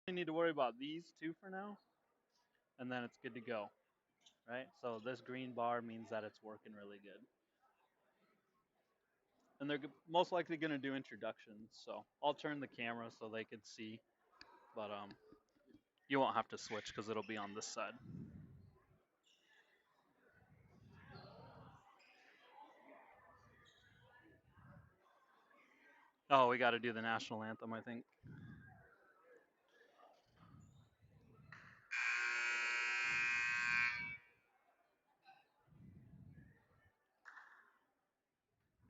You need to worry about these two for now, and then it's good to go, right? So this green bar means that it's working really good. And they're most likely going to do introductions, so I'll turn the camera so they can see, but you won't have to switch because it'll be on this side. Oh, we got to do the national anthem, I think.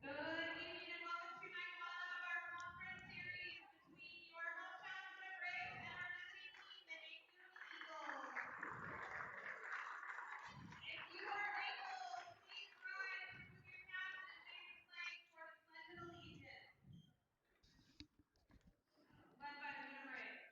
Good evening and welcome to night one of our conference series between your hometown Hoonah Braves and our visiting team, the Angoon Eagles. If you are able, please rise with your caps and name flag for the Pledge of Allegiance. Led by the Hoonah Braves.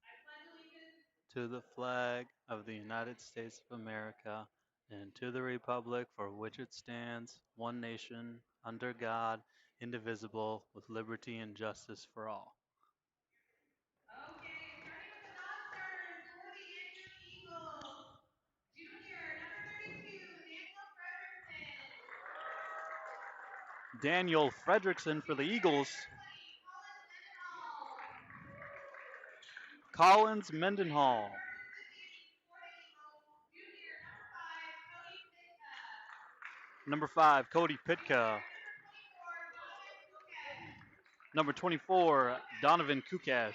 I pledge allegiance To the flag of the United States of America and to the republic for which it stands, one nation, under God, indivisible, with liberty and justice for all. Okay, starting with the non-starters for the Angoon Eagles. Junior, number 32, Daniel Fredrickson for the Eagles. Collins Mendenhall. Number 5, Cody Pitka. Number 24, Donovan Kukash.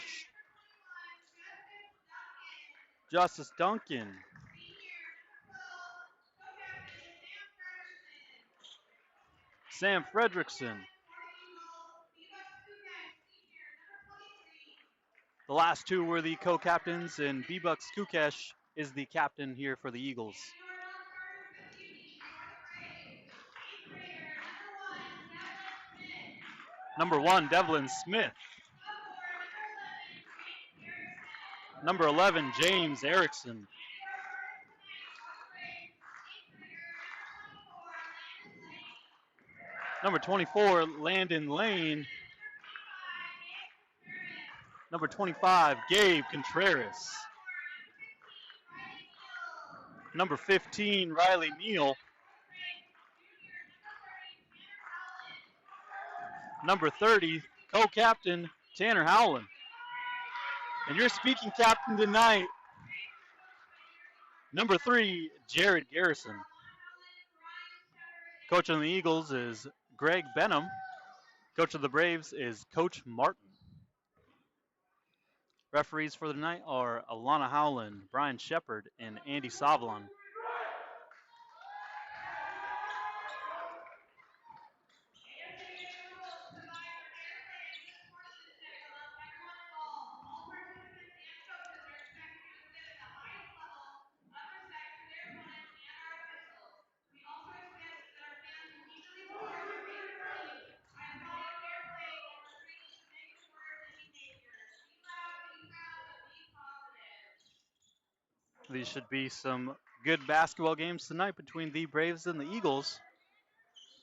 Justice Duncan. Sam Fredrickson. The last two were the co-captains, and B-Bucks Kukesh is the captain here for the Eagles. Number 1, Devlin Smith. Number 11, James Erickson. Number 24, Landon Lane. Number 25, Gabe Contreras. Number 15, Riley Neal. Number 30, co-captain Tanner Howland. And your speaking captain tonight, number 3, Jared Garrison. Coach on the Eagles is Greg Benham. Coach of the Braves is Coach Martin. Referees for the night are Alana Howland, Brian Shepard, and Andy Savlon. These should be some good basketball games tonight between the Braves and the Eagles.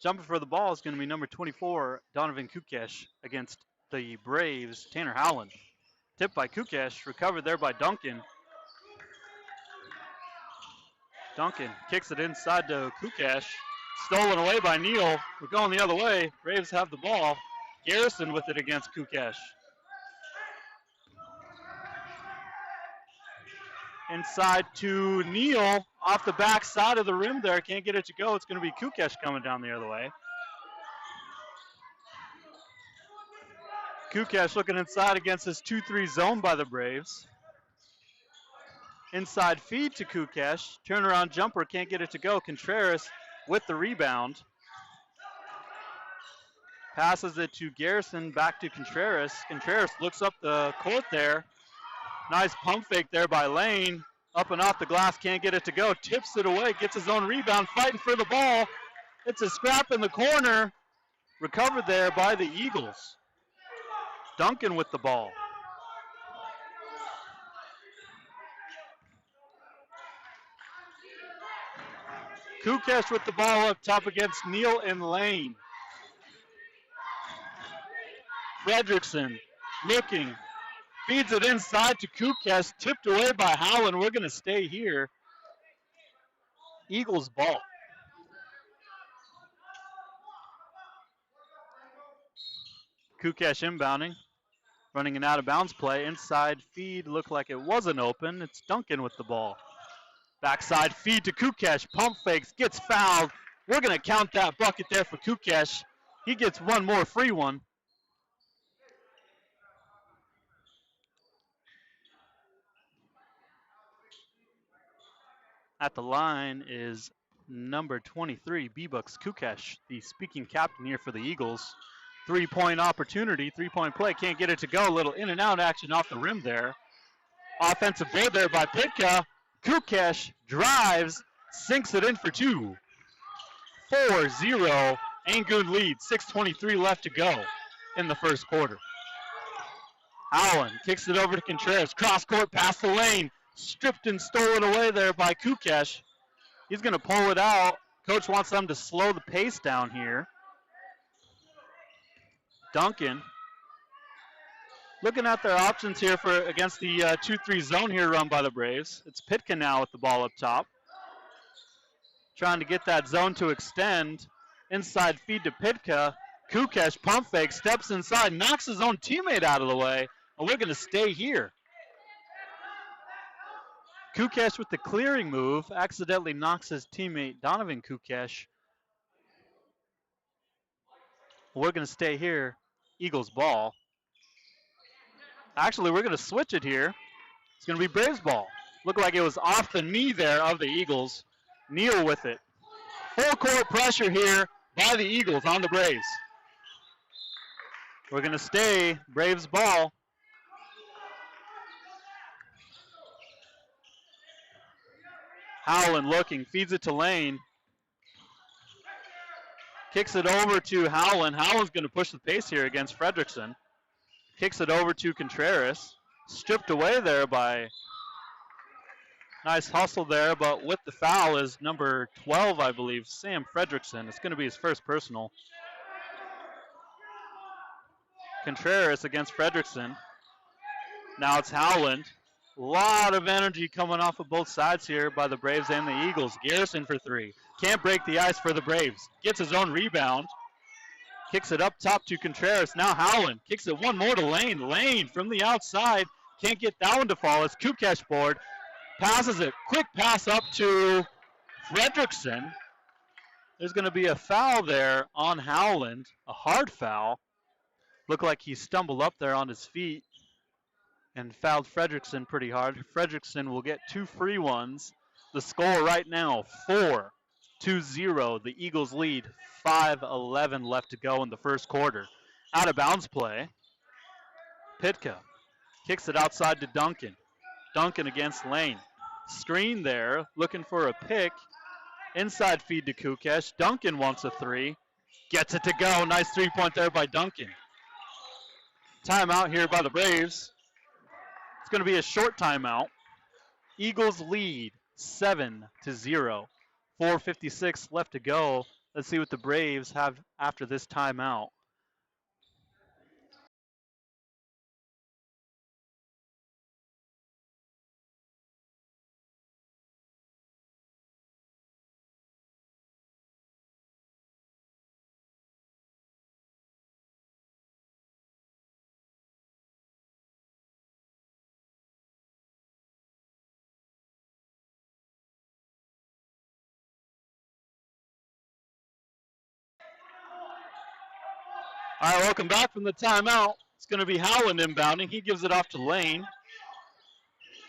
Jumping for the ball is going to be number 24, Donovan Kukesh, against the Braves, Tanner Howland. Tipped by Kukesh, recovered there by Duncan. Duncan kicks it inside to Kukesh. Stolen away by Neal. We're going the other way. Braves have the ball. Garrison with it against Kukesh. Inside to Neal. Off the back side of the rim there. Can't get it to go. It's going to be Kukesh coming down the other way. Kukesh looking inside against this 2-3 zone by the Braves. Inside feed to Kukesh. Turnaround jumper. Can't get it to go. Contreras with the rebound. Passes it to Garrison, back to Contreras. Contreras looks up the court there. Nice pump fake there by Lane. Up and off the glass, can't get it to go. Tips it away, gets his own rebound, fighting for the ball. It's a scrap in the corner. Recovered there by the Eagles. Duncan with the ball. Kukesh with the ball up top against Neal and Lane. Fredrickson looking. Feeds it inside to Kukesh, tipped away by Howland. We're going to stay here. Eagles ball. Kukesh inbounding, running an out of bounds play. Inside feed looked like it wasn't open. It's Duncan with the ball. Backside feed to Kukesh. Pump fakes, gets fouled. We're going to count that bucket there for Kukesh. He gets one more free one. At the line is number 23, B-Bucks Kukesh, the speaking captain here for the Eagles. Three-point opportunity, three-point play, can't get it to go. A little in and out action off the rim there. Offensive board there by Pitka. Kukesh drives, sinks it in for two. 4-0, Angoon lead, 6:23 left to go in the first quarter. Howland kicks it over to Contreras, cross-court past the lane. Stripped and stolen away there by Kukesh. He's going to pull it out. Coach wants them to slow the pace down here. Duncan looking at their options here for against the 2-3 zone here run by the Braves. It's Pitka now with the ball up top. Trying to get that zone to extend. Inside feed to Pitka. Kukesh pump fake, steps inside, knocks his own teammate out of the way. And we're going to stay here. Kukesh with the clearing move accidentally knocks his teammate Donovan Kukesh. We're going to stay here. Eagles ball. Actually, we're going to switch it here. It's going to be Braves ball. Looked like it was off the knee there of the Eagles. Neal with it. Full court pressure here by the Eagles on the Braves. We're going to stay Braves ball. Howland looking, feeds it to Lane. Kicks it over to Howland. Howland's going to push the pace here against Fredrickson. Kicks it over to Contreras. Stripped away there by, nice hustle there, but with the foul is number 12, I believe, Sam Fredrickson. It's going to be his first personal. Contreras against Fredrickson. Now it's Howland. A lot of energy coming off of both sides here by the Braves and the Eagles. Garrison for three. Can't break the ice for the Braves. Gets his own rebound. Kicks it up top to Contreras. Now Howland kicks it one more to Lane. Lane from the outside. Can't get that one to fall. It's Kukesh board. Passes it. Quick pass up to Fredrickson. There's going to be a foul there on Howland. A hard foul. Looked like he stumbled up there on his feet and fouled Fredrickson pretty hard. Fredrickson will get two free ones. The score right now, 4-0. The Eagles lead, 5:11 left to go in the first quarter. Out of bounds play. Pitka kicks it outside to Duncan. Duncan against Lane. Screen there, looking for a pick. Inside feed to Kukesh. Duncan wants a three. Gets it to go. Nice three-point there by Duncan. Timeout here by the Braves. It's going to be a short timeout. Eagles lead 7-0. 4:56 left to go. Let's see what the Braves have after this timeout. All right, welcome back from the timeout. It's going to be Howland inbounding. He gives it off to Lane.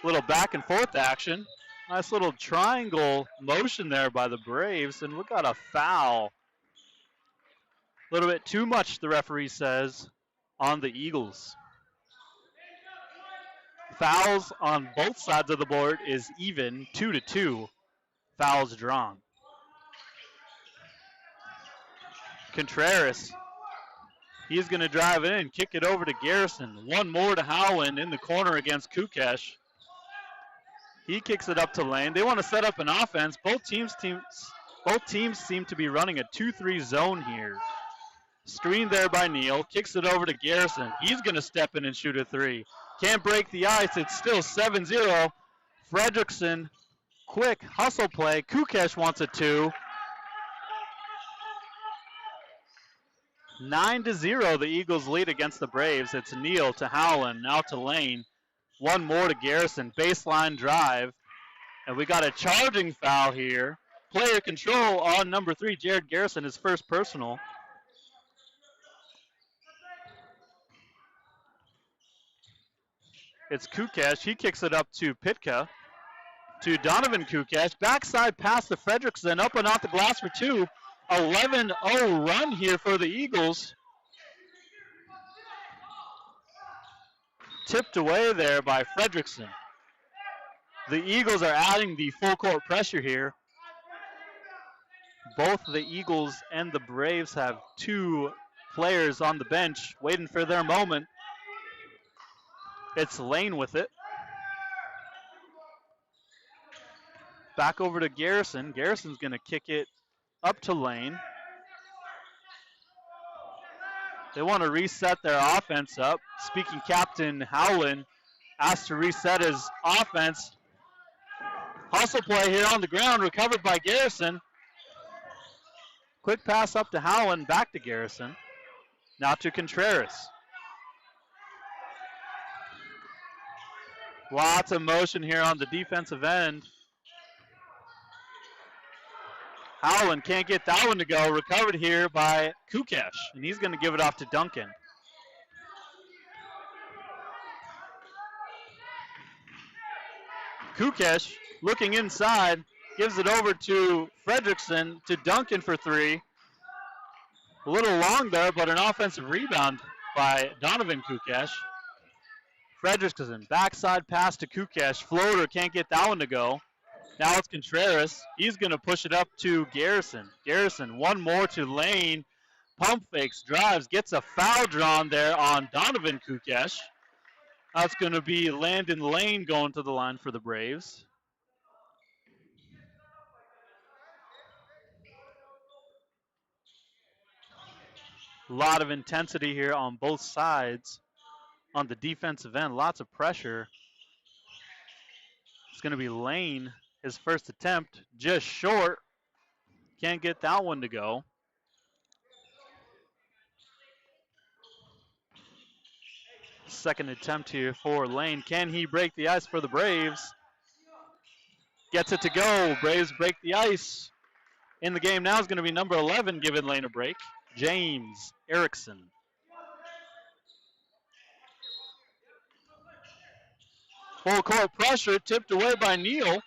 Little back and forth action. Nice little triangle motion there by the Braves, and we got a foul. A little bit too much, the referee says, on the Eagles. Fouls on both sides of the board is even, 2-2. Fouls drawn. Contreras. He's going to drive in and kick it over to Garrison. One more to Howland in the corner against Kukesh. He kicks it up to Lane. They want to set up an offense. Both teams seem to be running a 2-3 zone here. Screen there by Neal. Kicks it over to Garrison. He's going to step in and shoot a three. Can't break the ice. It's still 7-0. Fredrickson, quick hustle play. Kukesh wants a two. 9-0, the Eagles lead against the Braves. It's Neal to Howland, now to Lane. One more to Garrison. Baseline drive. And we got a charging foul here. Player control on number 3, Jared Garrison, his first personal. It's Kukesh. He kicks it up to Pitka. To Donovan Kukesh. Backside pass to Fredrickson. Up and off the glass for two. 11-0 run here for the Eagles. Tipped away there by Fredrickson. The Eagles are adding the full court pressure here. Both the Eagles and the Braves have two players on the bench waiting for their moment. It's Lane with it. Back over to Garrison. Garrison's going to kick it up to Lane. They want to reset their offense up. Speaking captain Howland asked to reset his offense. Hustle play here on the ground, recovered by Garrison. Quick pass up to Howland, back to Garrison. Now to Contreras. Lots of motion here on the defensive end. Howland can't get that one to go. Recovered here by Kukesh, and he's going to give it off to Duncan. Kukesh looking inside, gives it over to Fredrickson, to Duncan for three. A little long there, but an offensive rebound by Donovan Kukesh. Fredrickson, backside pass to Kukesh. Floater, can't get that one to go. Now it's Contreras. He's going to push it up to Garrison. Garrison, one more to Lane. Pump fakes, drives, gets a foul drawn there on Donovan Kukesh. That's going to be Landon Lane going to the line for the Braves. A lot of intensity here on both sides on the defensive end. Lots of pressure. It's going to be Lane. His first attempt, just short. Can't get that one to go. Second attempt here for Lane. Can he break the ice for the Braves? Gets it to go. Braves break the ice. In the game now is going to be number 11 giving Lane a break. James Erickson. Full court pressure, tipped away by Neal.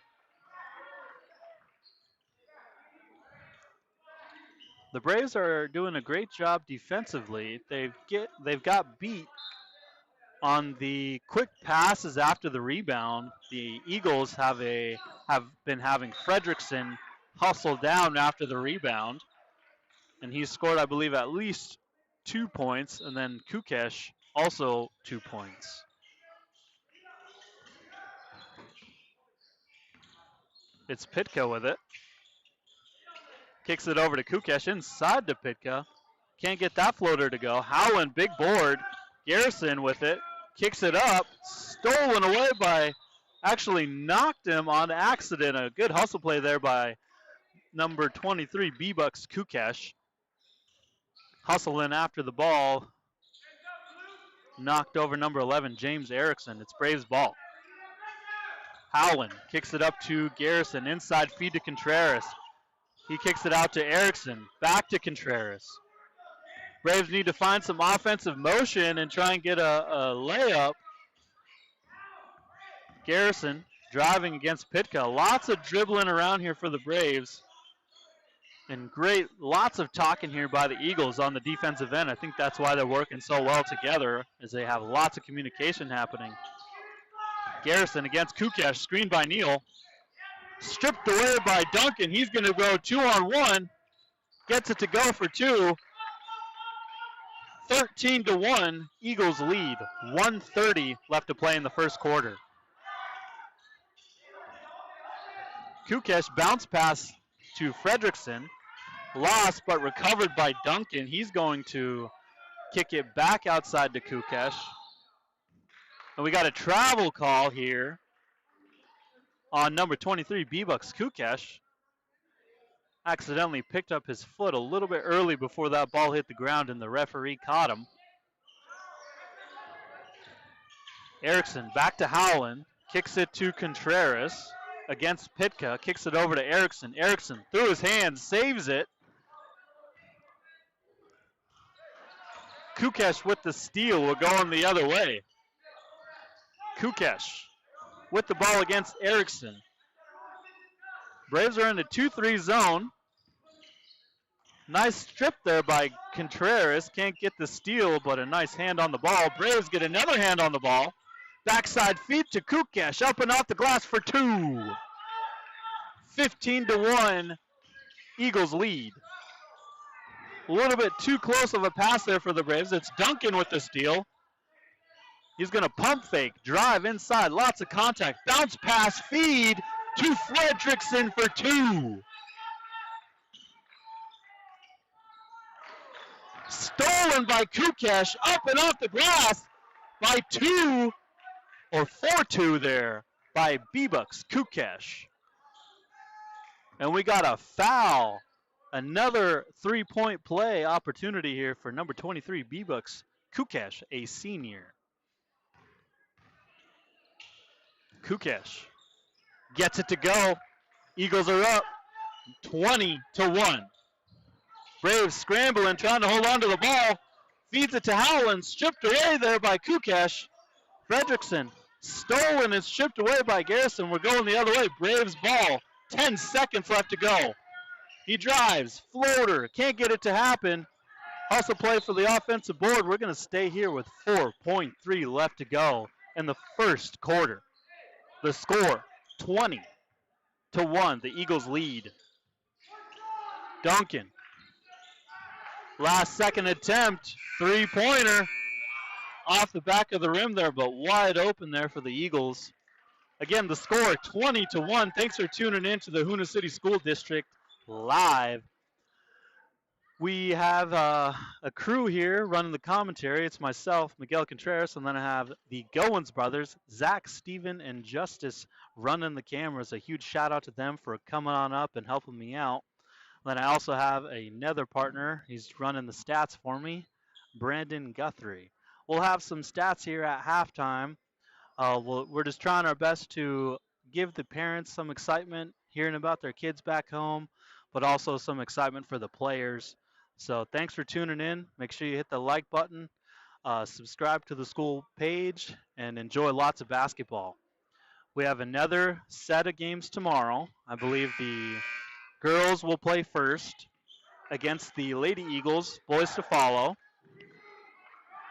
The Braves are doing a great job defensively. They've got beat on the quick passes after the rebound. The Eagles have been having Fredrickson hustle down after the rebound, and he's scored, I believe, at least 2 points, and then Kukesh also 2 points. It's Pitka with it. Kicks it over to Kukesh inside to Pitka. Can't get that floater to go. Howland, big board. Garrison with it. Kicks it up. Stolen away by, actually knocked him on accident. A good hustle play there by number 23, B-Bucks Kukesh. Hustling after the ball. Knocked over number 11, James Erickson. It's Braves ball. Howland kicks it up to Garrison. Inside feed to Contreras. He kicks it out to Erickson. Back to Contreras. Braves need to find some offensive motion and try and get a layup. Garrison driving against Pitka. Lots of dribbling around here for the Braves. And lots of talking here by the Eagles on the defensive end. I think that's why they're working so well together, as they have lots of communication happening. Garrison against Kukesh, screened by Neal. Stripped away by Duncan. He's going to go 2-on-1. Gets it to go for two. 13-1, Eagles lead. 1:30 left to play in the first quarter. Kukesh bounce pass to Fredrickson. Lost, but recovered by Duncan. He's going to kick it back outside to Kukesh. And we got a travel call here on number 23, B-Bucks Kukesh. Accidentally picked up his foot a little bit early before that ball hit the ground, and the referee caught him. Erickson back to Howland. Kicks it to Contreras against Pitka. Kicks it over to Erickson. Erickson through his hands, saves it. Kukesh with the steal. We're going the other way. Kukesh with the ball against Erickson. Braves are in the 2-3 zone. Nice strip there by Contreras. Can't get the steal, but a nice hand on the ball. Braves get another hand on the ball. Backside feed to Kukesh. Up and off the glass for two. 15-1. Eagles lead. A little bit too close of a pass there for the Braves. It's Duncan with the steal. He's going to pump fake, drive inside, lots of contact, bounce pass, feed to Fredrickson for two. Stolen by Kukesh, up and off the glass by two, or 4-2 there by B-Bucks Kukesh. And we got a foul. Another three-point play opportunity here for number 23, B-Bucks Kukesh, a senior. Kukesh gets it to go. Eagles are up 20-1. Braves scrambling, trying to hold on to the ball. Feeds it to Howland, stripped away there by Kukesh. Fredrickson stolen and stripped away by Garrison. We're going the other way. Braves ball. 10 seconds left to go. He drives, floater, can't get it to happen. Also play for the offensive board. We're going to stay here with 4.3 left to go in the first quarter. The score, 20-1. The Eagles lead. Duncan. Last second attempt, three-pointer. Off the back of the rim there, but wide open there for the Eagles. Again, the score, 20-1. Thanks for tuning in to the Hoonah City School District live. We have a crew here running the commentary. It's myself, Miguel Contreras, and then I have the Goins brothers, Zach, Steven, and Justice running the cameras. A huge shout out to them for coming on up and helping me out. Then I also have another partner. He's running the stats for me, Brandon Guthrie. We'll have some stats here at halftime. We're just trying our best to give the parents some excitement hearing about their kids back home, but also some excitement for the players. So thanks for tuning in. Make sure you hit the like button, subscribe to the school page, and enjoy lots of basketball. We have another set of games tomorrow. I believe the girls will play first against the Lady Eagles, boys to follow.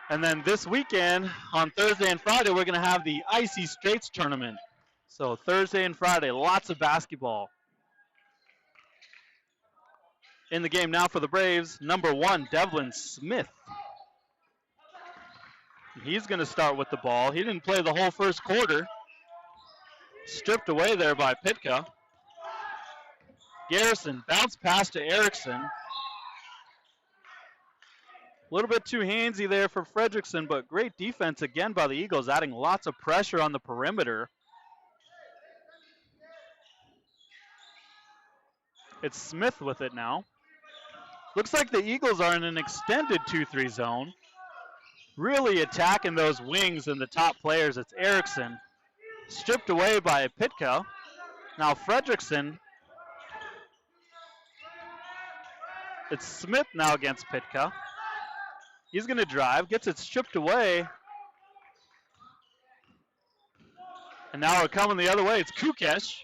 And then this weekend, on Thursday and Friday, we're going to have the Icy Straits tournament. So Thursday and Friday, lots of basketball. In the game now for the Braves, number 1, Devlin Smith. He's going to start with the ball. He didn't play the whole first quarter. Stripped away there by Pitka. Garrison bounced pass to Erickson. A little bit too handsy there for Fredrickson, but great defense again by the Eagles, adding lots of pressure on the perimeter. It's Smith with it now. Looks like the Eagles are in an extended 2-3 zone. Really attacking those wings and the top players. It's Erickson. Stripped away by Pitka. Now Fredrickson. It's Smith now against Pitka. He's going to drive, gets it stripped away. And now we're coming the other way. It's Kukesh.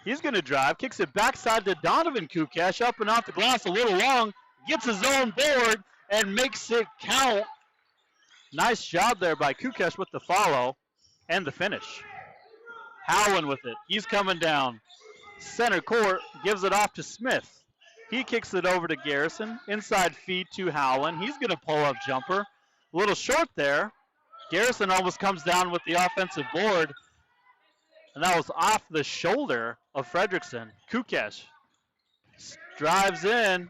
He's going to drive, kicks it backside to Donovan Kukesh, up and off the glass a little long, gets his own board, and makes it count. Nice job there by Kukesh with the follow and the finish. Howland with it. He's coming down. Center court, gives it off to Smith. He kicks it over to Garrison. Inside feed to Howland. He's going to pull up jumper. A little short there. Garrison almost comes down with the offensive board. And that was off the shoulder of Fredrickson. Kukesh drives in.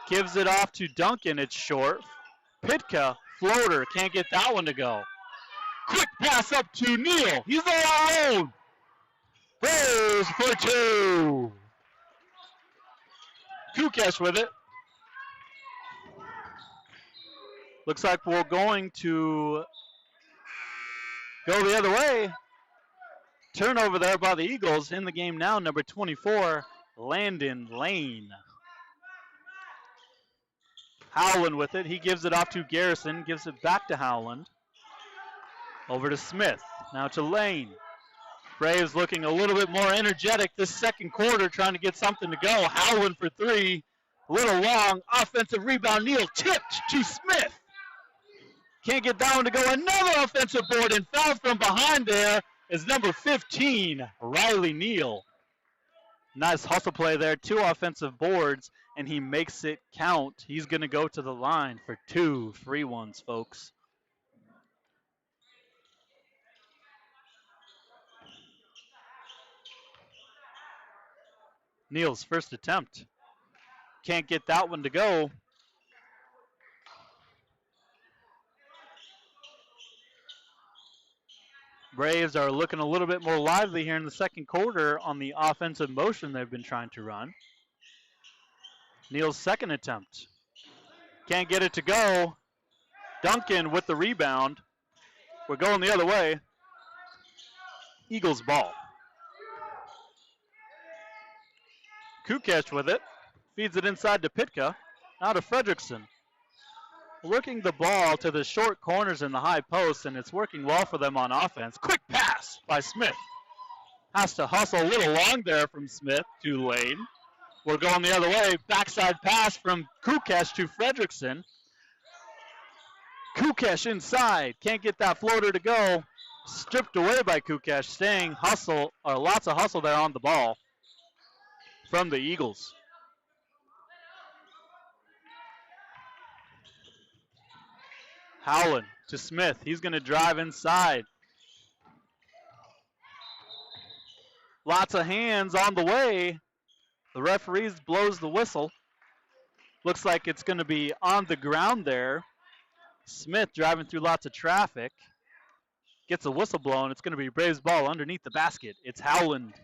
Gives it off to Duncan. It's short. Pitka, floater, can't get that one to go. Quick pass up to Neal. He's all alone. Braves for two. Kukesh with it. Looks like we're going to go the other way. Turnover there by the Eagles. In the game now, number 24, Landon Lane. Howland with it. He gives it off to Garrison. Gives it back to Howland. Over to Smith. Now to Lane. Braves looking a little bit more energetic this second quarter, trying to get something to go. Howland for three. A little long. Offensive rebound. Neal tipped to Smith. Can't get that one to go. Another offensive board and fouled from behind there is number 15, Riley Neal. Nice hustle play there. 2 offensive boards, and he makes it count. He's going to go to the line for 2 free ones, folks. Neal's first attempt. Can't get that one to go. Braves are looking a little bit more lively here in the second quarter on the offensive motion they've been trying to run. Neal's second attempt. Can't get it to go. Duncan with the rebound. We're going the other way. Eagles ball. Kukesh with it. Feeds it inside to Pitka. Now to Fredrickson. Working the ball to the short corners in the high post, and it's working well for them on offense. Quick pass by Smith. Has to hustle a little long there from Smith to Lane. We're going the other way. Backside pass from Kukesh to Fredrickson. Kukesh inside. Can't get that floater to go. Stripped away by Kukesh. Staying hustle, or lots of hustle there on the ball from the Eagles. Howland to Smith. He's going to drive inside. Lots of hands on the way. The referee blows the whistle. Looks like it's going to be on the ground there. Smith driving through lots of traffic. Gets a whistle blown. It's going to be Braves ball underneath the basket. It's Howland.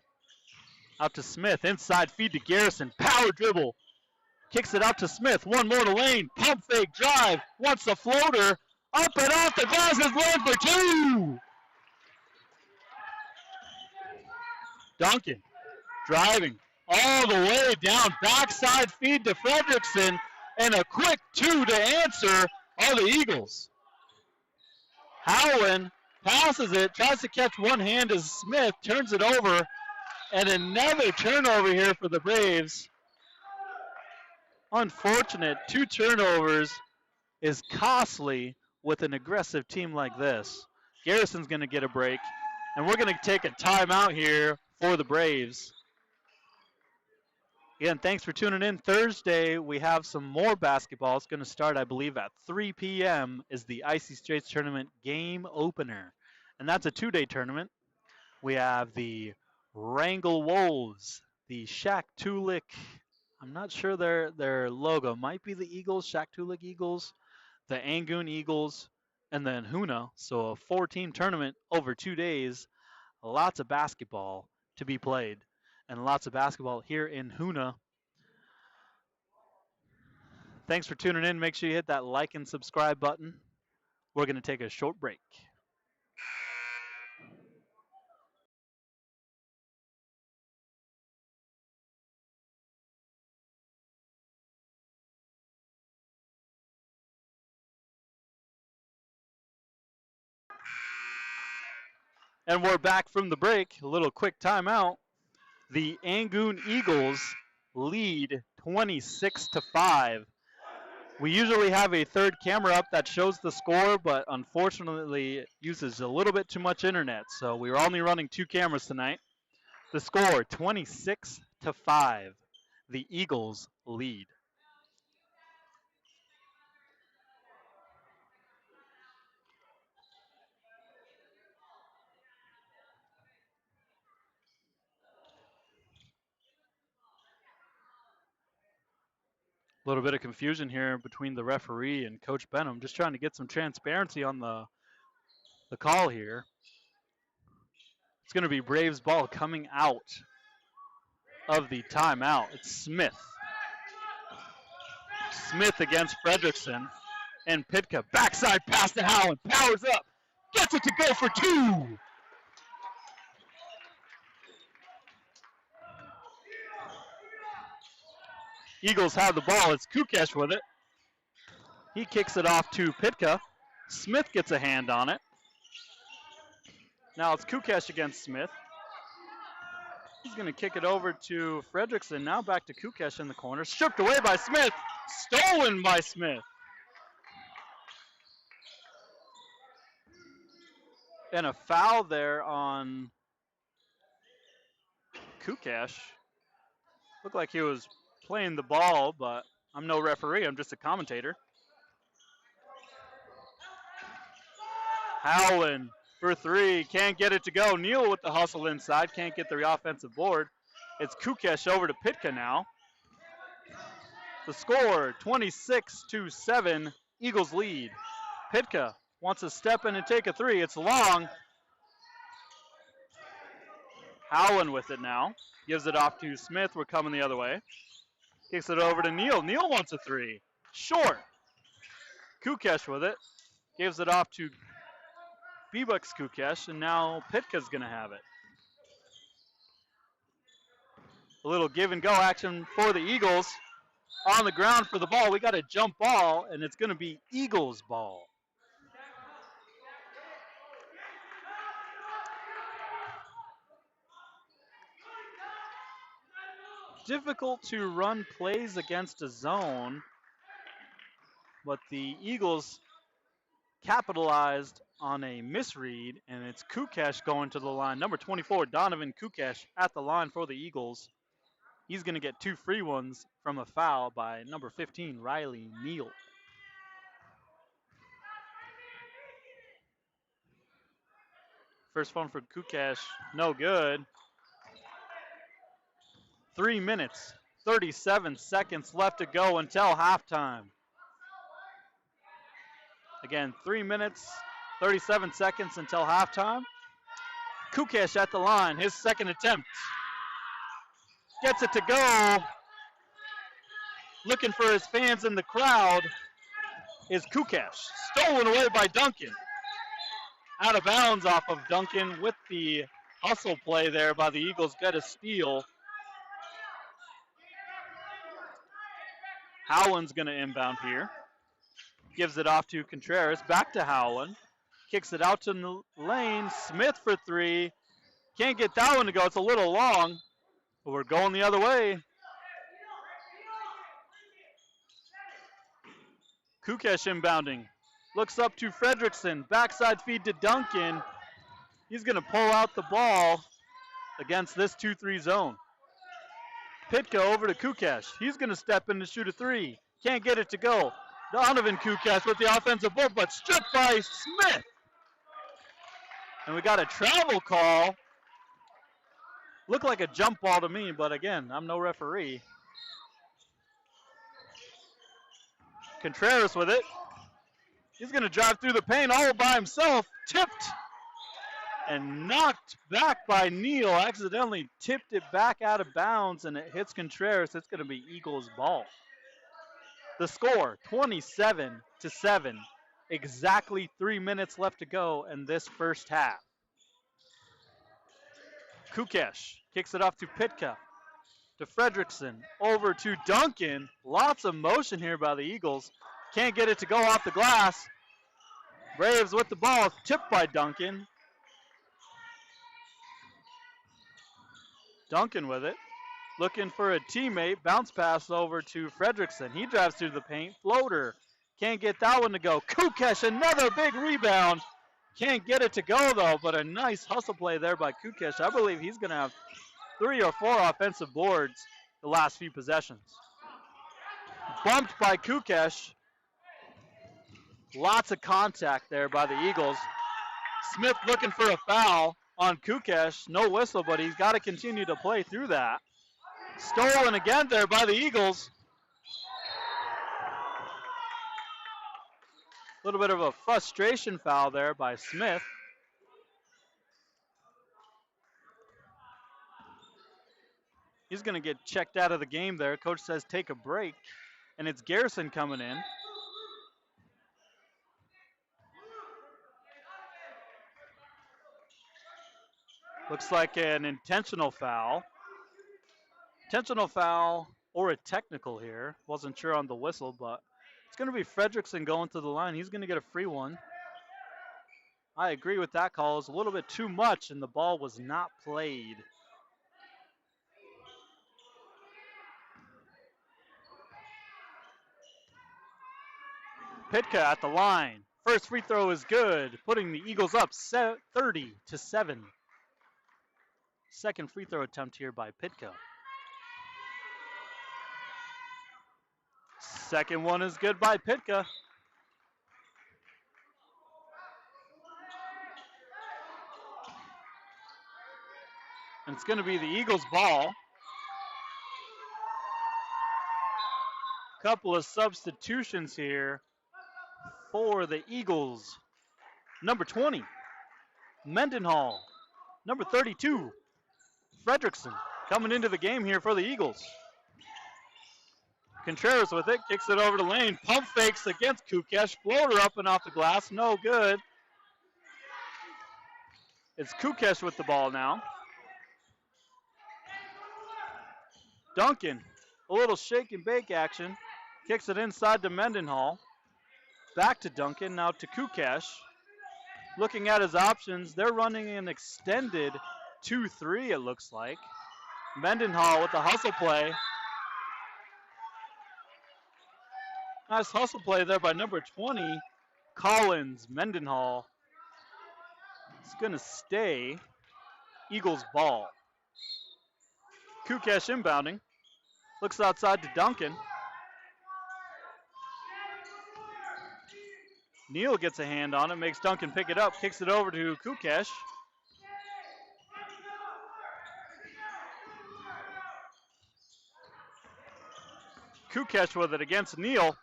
Out to Smith. Inside feed to Garrison. Power dribble. Kicks it out to Smith. One more to Lane. Pump fake drive. Wants the floater. Up and off the glass is Lane for 2. Duncan driving all the way down. Backside feed to Fredrickson. And a quick 2 to answer are the Eagles. Howland passes it. Tries to catch one hand as Smith turns it over. And another turnover here for the Braves. Unfortunate. 2 turnovers is costly with an aggressive team like this. Garrison's going to get a break. And we're going to take a timeout here for the Braves. Again, thanks for tuning in. Thursday, we have some more basketball. It's going to start, I believe, at 3 p.m. is the Icy Straits Tournament game opener. And that's a 2-day tournament. We have the Wrangell Wolves, the Shack Tulik. I'm not sure their logo. Might be the Eagles, Shack Tulik Eagles, the Angoon Eagles, and then Hoonah. So a 4-team tournament over 2 days. Lots of basketball to be played. And lots of basketball here in Hoonah. Thanks for tuning in. Make sure you hit that like and subscribe button. We're going to take a short break. And we're back from the break. A little quick timeout. The Angoon Eagles lead 26-5. We usually have a third camera up that shows the score, but unfortunately it uses a little bit too much internet, so we're only running 2 cameras tonight. The score, 26-5. The Eagles lead. A little bit of confusion here between the referee and Coach Benham, just trying to get some transparency on the call here. It's going to be Braves ball coming out of the timeout. It's Smith. Smith against Fredrickson. And Pitka, backside pass to Howland, powers up, gets it to go for two. Eagles have the ball. It's Kukesh with it. He kicks it off to Pitka. Smith gets a hand on it. Now it's Kukesh against Smith. He's going to kick it over to Fredrickson. Now back to Kukesh in the corner. Stripped away by Smith. Stolen by Smith. And a foul there on Kukesh. Looked like he was playing the ball, but I'm no referee. I'm just a commentator. Howland for three. Can't get it to go. Neal with the hustle inside. Can't get the offensive board. It's Kukesh over to Pitka now. The score, 26-7. Eagles lead. Pitka wants to step in and take a three. It's long. Howland with it now. Gives it off to Smith. We're coming the other way. Kicks it over to Neal. Neal wants a three. Short. Kukesh with it. Gives it off to B-Bucks Kukesh, and now Pitka's going to have it. A little give and go action for the Eagles. On the ground for the ball. We got a jump ball, and it's going to be Eagles ball. Difficult to run plays against a zone, but the Eagles capitalized on a misread, and it's Kukesh going to the line. Number 24, Donovan Kukesh at the line for the Eagles. He's going to get two free ones from a foul by number 15, Riley Neal. First one for Kukesh, no good. 3 minutes, 37 seconds left to go until halftime. Again, 3 minutes, 37 seconds until halftime. Kukesh at the line, his second attempt. Gets it to go. Looking for his fans in the crowd is Kukesh. Stolen away by Duncan. Out of bounds off of Duncan with the hustle play there by the Eagles. Get a steal. Howland's going to inbound here. Gives it off to Contreras. Back to Howland. Kicks it out to the lane. Smith for three. Can't get that one to go. It's a little long. But we're going the other way. Kukesh inbounding. Looks up to Fredrickson. Backside feed to Duncan. He's going to pull out the ball against this 2-3 zone. Pitka over to Kukesh. He's going to step in to shoot a three. Can't get it to go. Donovan Kukesh with the offensive board, but stripped by Smith. And we got a travel call. Looked like a jump ball to me, but again, I'm no referee. Contreras with it. He's going to drive through the paint all by himself. Tipped and knocked back by Neal. Accidentally tipped it back out of bounds, and it hits Contreras. It's going to be Eagles ball. The score, 27-7. Exactly 3 minutes left to go in this first half. Kukesh kicks it off to Pitka, to Fredrickson, over to Duncan. Lots of motion here by the Eagles. Can't get it to go off the glass. Braves with the ball, tipped by Duncan. Duncan with it. Looking for a teammate. Bounce pass over to Fredrickson. He drives through the paint. Floater. Can't get that one to go. Kukesh, another big rebound. Can't get it to go, though, but a nice hustle play there by Kukesh. I believe he's going to have 3 or 4 offensive boards the last few possessions. Bumped by Kukesh. Lots of contact there by the Eagles. Smith looking for a foul on Kukesh. No whistle, but he's got to continue to play through that. Stolen again there by the Eagles. A little bit of a frustration foul there by Smith. He's going to get checked out of the game there. Coach says take a break, and it's Garrison coming in. Looks like an intentional foul. Intentional foul or a technical here. Wasn't sure on the whistle, but it's going to be Fredrickson going to the line. He's going to get a free one. I agree with that call. It's a little bit too much, and the ball was not played. Pitka at the line. First free throw is good, putting the Eagles up 30-7. Second free throw attempt here by Pitka. Second one is good by Pitka. And it's going to be the Eagles' ball. Couple of substitutions here for the Eagles. Number 20, Mendenhall. Number 32, Fredrickson, coming into the game here for the Eagles. Contreras with it, kicks it over to Lane. Pump fakes against Kukesh. Floater up and off the glass, no good. It's Kukesh with the ball now. Duncan, a little shake and bake action. Kicks it inside to Mendenhall. Back to Duncan, now to Kukesh. Looking at his options, they're running an extended 2-3, it looks like. Mendenhall with the hustle play. Nice hustle play there by number 20, Collins. Mendenhall. It's going to stay Eagles ball. Kukesh inbounding. Looks outside to Duncan. Neal gets a hand on it, makes Duncan pick it up, kicks it over to Kukesh. Kukesh with it against Neal.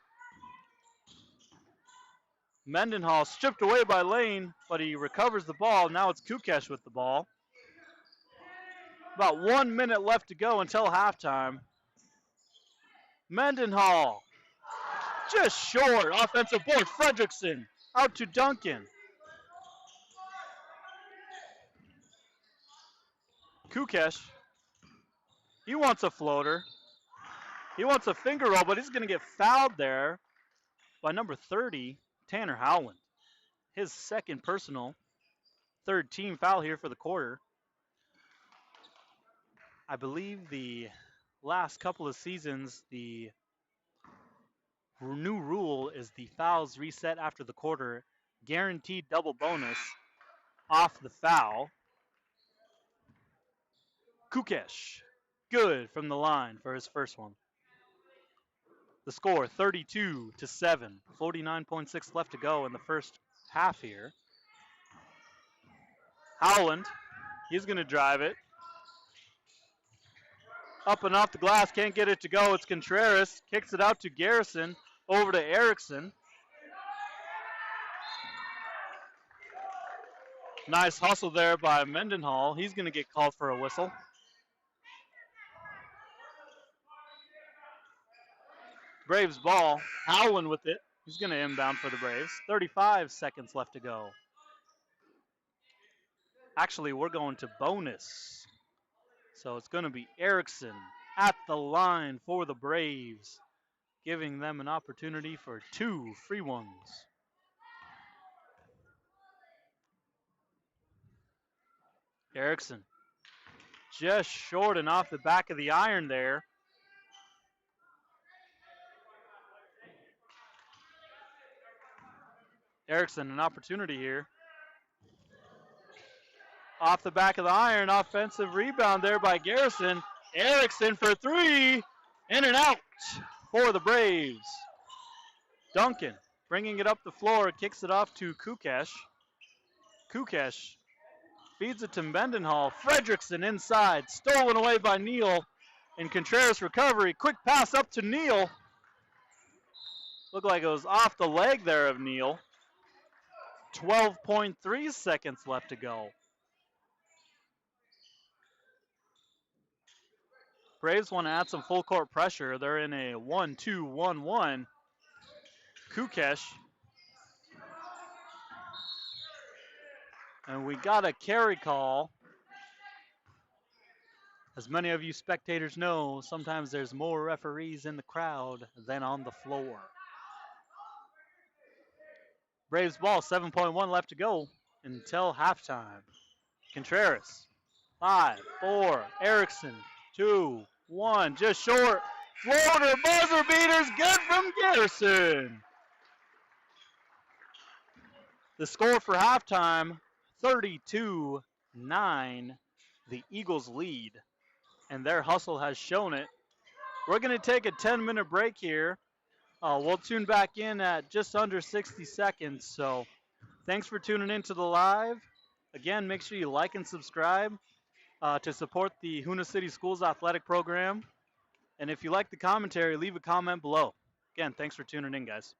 Mendenhall stripped away by Lane, but he recovers the ball. Now it's Kukesh with the ball. About 1 minute left to go until halftime. Mendenhall just short. Offensive board. Fredrickson out to Duncan. Kukesh. He wants a floater. He wants a finger roll, but he's going to get fouled there by number 30, Tanner Howland. His second personal, third team foul here for the quarter. I believe the last couple of seasons, the new rule is the fouls reset after the quarter, guaranteed double bonus off the foul. Kukesh, good from the line for his first one. The score 32-7, 49.6 left to go in the first half here. Howland, he's going to drive it. Up and off the glass, can't get it to go. It's Contreras, kicks it out to Garrison, over to Erickson. Nice hustle there by Mendenhall. He's going to get called for a whistle. Braves ball. Howland with it. He's going to inbound for the Braves. 35 seconds left to go. Actually, we're going to bonus. So it's going to be Erickson at the line for the Braves, giving them an opportunity for 2 free ones. Erickson just short and off the back of the iron there. Erickson, an opportunity here. Off the back of the iron, offensive rebound there by Garrison. Erickson for 3, in and out for the Braves. Duncan bringing it up the floor, kicks it off to Kukesh. Kukesh feeds it to Mendenhall. Fredrickson inside, stolen away by Neal. And Contreras recovery, quick pass up to Neal. Looked like it was off the leg there of Neal. 12.3 seconds left to go. Braves want to add some full court pressure. They're in a 1-2-1-1. Kukesh. And we got a carry call. As many of you spectators know, sometimes there's more referees in the crowd than on the floor. Braves ball, 7.1 left to go until halftime. Contreras, 5, 4, Erickson, 2, 1, just short. Floater, buzzer beaters, good from Garrison. The score for halftime, 32-9. The Eagles lead, and their hustle has shown it. We're going to take a 10-minute break here. We'll tune back in at just under 60 seconds. So thanks for tuning in to the live. Again, make sure you like and subscribe to support the Hoonah City Schools athletic program. And if you like the commentary, leave a comment below. Again, thanks for tuning in, guys.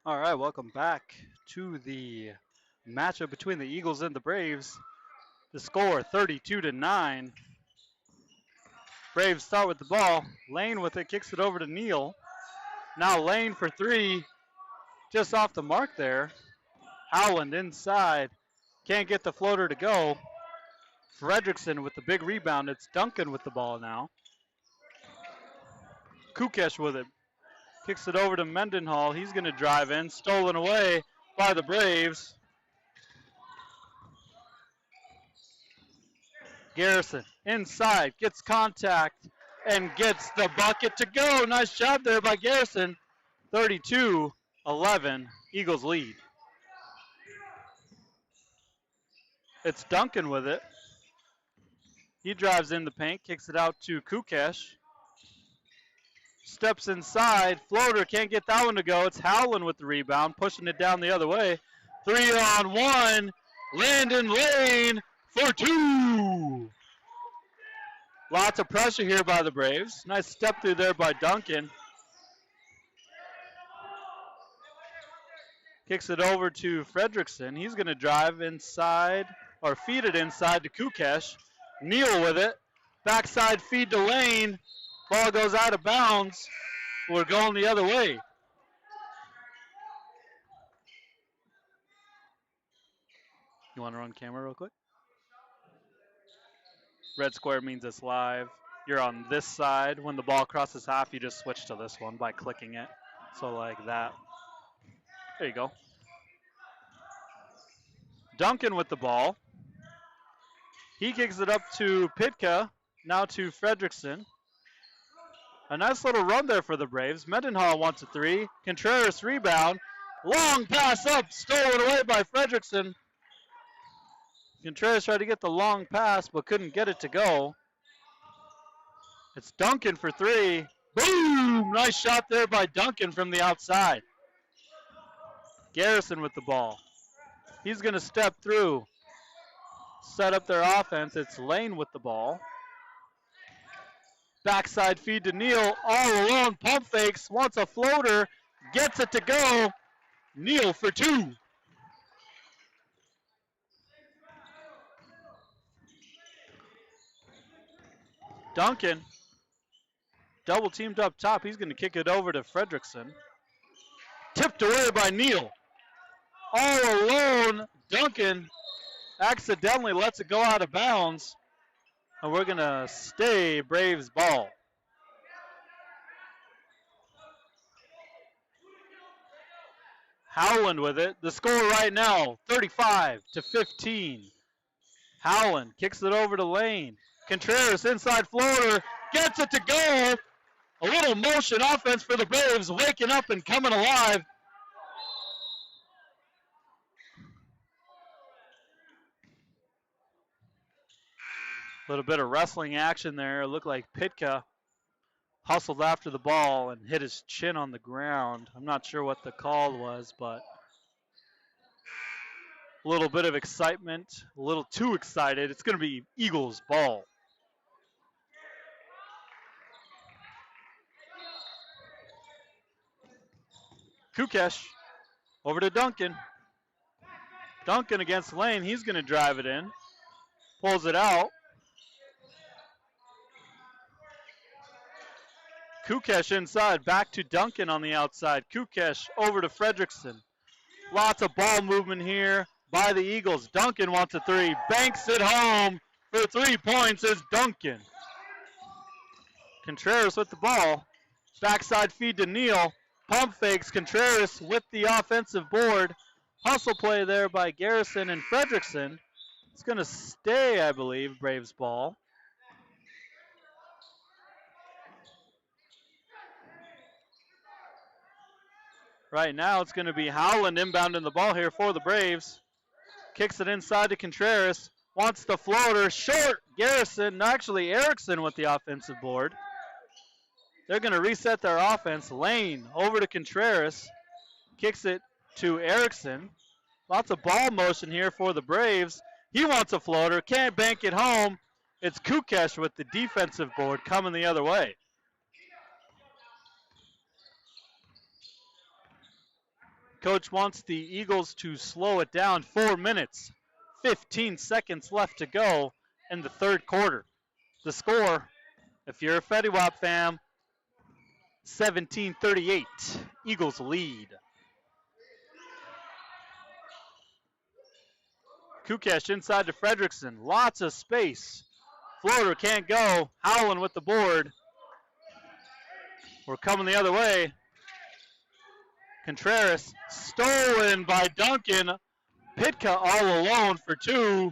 All right, welcome back to the matchup between the Eagles and the Braves. The score 32-9. Braves start with the ball. Lane with it, kicks it over to Neal. Now Lane for three, just off the mark there. Howland inside, can't get the floater to go. Fredrickson with the big rebound. It's Duncan with the ball now. Kukesh with it. Kicks it over to Mendenhall. He's going to drive in. Stolen away by the Braves. Garrison inside, gets contact, and gets the bucket to go. Nice job there by Garrison. 32-11, Eagles lead. It's Duncan with it. He drives in the paint, kicks it out to Kukesh. Steps inside, floater, can't get that one to go. It's Howland with the rebound, pushing it down the other way. 3-on-1, Landon Lane for two. Lots of pressure here by the Braves. Nice step through there by Duncan. Kicks it over to Fredrickson. He's going to drive inside, or feed it inside to Kukesh. Neal with it. Backside feed to Lane. Ball goes out of bounds. We're going the other way. You want to run camera real quick? Red square means it's live. You're on this side. When the ball crosses half, you just switch to this one by clicking it. So like that. There you go. Duncan with the ball. He kicks it up to Pitka, now to Fredrickson. A nice little run there for the Braves. Mendenhall wants a three. Contreras rebound. Long pass up, stolen away by Fredrickson. Contreras tried to get the long pass, but couldn't get it to go. It's Duncan for three. Boom! Nice shot there by Duncan from the outside. Garrison with the ball. He's going to step through, set up their offense. It's Lane with the ball. Backside feed to Neal, all alone, pump fakes, wants a floater, gets it to go. Neal for two. Duncan, double teamed up top. He's going to kick it over to Fredrickson. Tipped away by Neal. All alone, Duncan accidentally lets it go out of bounds. And we're going to stay Braves ball. Howland with it. The score right now, 35-15. Howland kicks it over to Lane. Contreras inside floater, gets it to go. A little motion offense for the Braves, waking up and coming alive. A little bit of wrestling action there. It looked like Pitka hustled after the ball and hit his chin on the ground. I'm not sure what the call was, but a little bit of excitement, a little too excited. It's going to be Eagles ball. Kukesh over to Duncan. Duncan against Lane. He's going to drive it in. Pulls it out. Kukesh inside. Back to Duncan on the outside. Kukesh over to Fredrickson. Lots of ball movement here by the Eagles. Duncan wants a three. Banks it home for 3 points is Duncan. Contreras with the ball. Backside feed to Neal. Pump fakes. Contreras with the offensive board. Hustle play there by Garrison and Fredrickson. It's going to stay, I believe, Braves ball. Right now it's going to be Howland inbounding the ball here for the Braves. Kicks it inside to Contreras. Wants the floater. Short. Garrison, actually Erickson with the offensive board. They're going to reset their offense. Lane over to Contreras. Kicks it to Erickson. Lots of ball motion here for the Braves. He wants a floater. Can't bank it home. It's Kukesh with the defensive board coming the other way. Coach wants the Eagles to slow it down. 4 minutes, 15 seconds left to go in the third quarter. The score, if you're a Fetty Wap fan, 17-38. Eagles lead. Kukesh inside to Fredrickson. Lots of space. Floater can't go. Howland with the board. We're coming the other way. Contreras stolen by Duncan. Pitka all alone for two.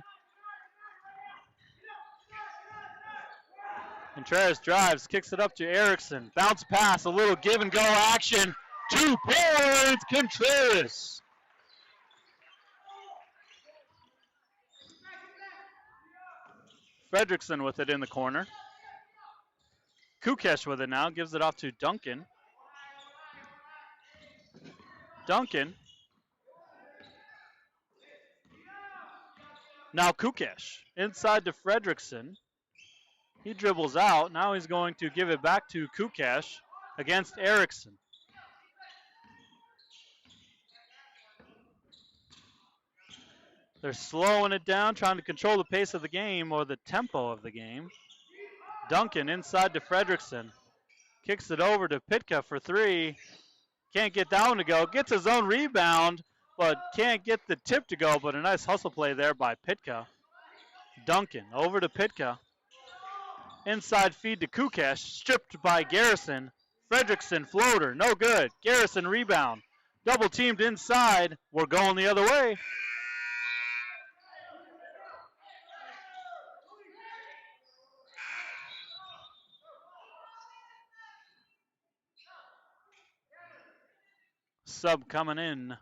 Contreras drives, kicks it up to Erickson. Bounce pass, a little give and go action. 2 points, Contreras. Fredrickson with it in the corner. Kukesh with it now, gives it off to Duncan. Duncan. Now Kukesh inside to Fredrickson. He dribbles out. Now he's going to give it back to Kukesh against Erickson. They're slowing it down, trying to control the pace of the game or the tempo of the game. Duncan inside to Fredrickson. Kicks it over to Pitka for three. Can't get that one to go. Gets his own rebound, but can't get the tip to go. But a nice hustle play there by Pitka. Duncan over to Pitka. Inside feed to Kukesh. Stripped by Garrison. Fredrickson floater. No good. Garrison rebound. Double teamed inside. We're going the other way. Sub coming in.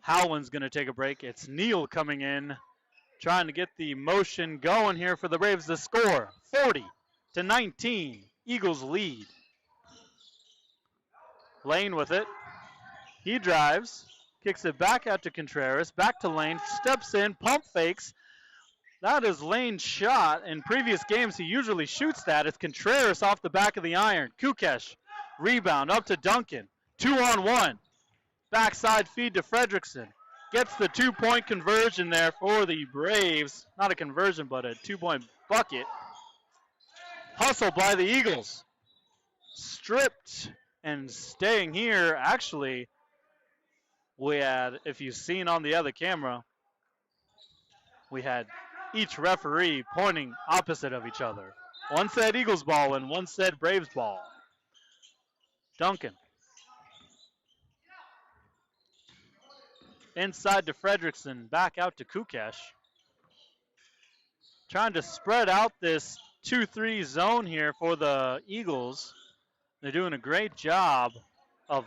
Howland's going to take a break. It's Neal coming in, trying to get the motion going here for the Braves. The score, 40-19. Eagles lead. Lane with it. He drives, kicks it back out to Contreras, back to Lane, steps in, pump fakes. That is Lane's shot. In previous games, he usually shoots that. It's Contreras off the back of the iron. Kukesh, rebound up to Duncan. 2-on-1. Backside feed to Fredrickson. Gets the 2-point conversion there for the Braves. Not a conversion, but a 2-point bucket. Hustle by the Eagles. Stripped and staying here. Actually, we had, if you've seen on the other camera, we had each referee pointing opposite of each other. One said Eagles ball and one said Braves ball. Duncan. Inside to Fredrickson, back out to Kukesh. Trying to spread out this 2-3 zone here for the Eagles. They're doing a great job of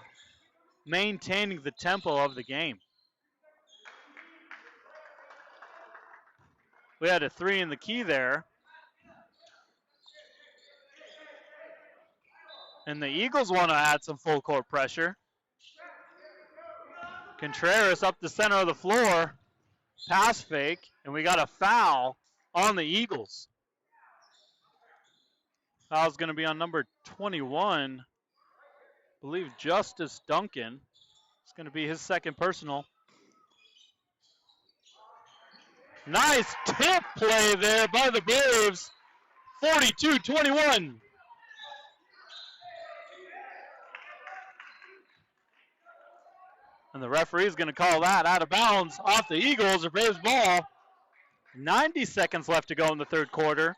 maintaining the tempo of the game. We had a 3 in the key there. And the Eagles want to add some full court pressure. Contreras up the center of the floor. Pass fake. And we got a foul on the Eagles. Foul's going to be on number 21. I believe Justice Duncan. It's going to be his second personal. Nice tip play there by the Braves. 42-21. And the referee is going to call that out of bounds off the Eagles. The Braves ball. 90 seconds left to go in the third quarter.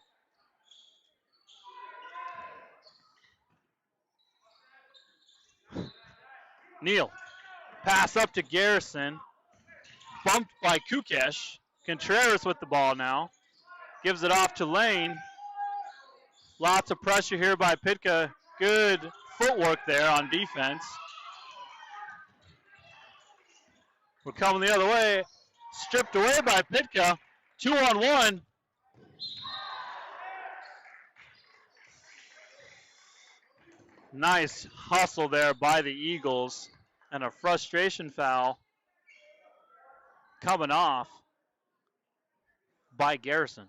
Neal. Pass up to Garrison. Bumped by Kukesh. Contreras with the ball now. Gives it off to Lane. Lots of pressure here by Pitka. Good footwork there on defense. We're coming the other way. Stripped away by Pitka. 2-on-1. Nice hustle there by the Eagles. And a frustration foul coming off by Garrison.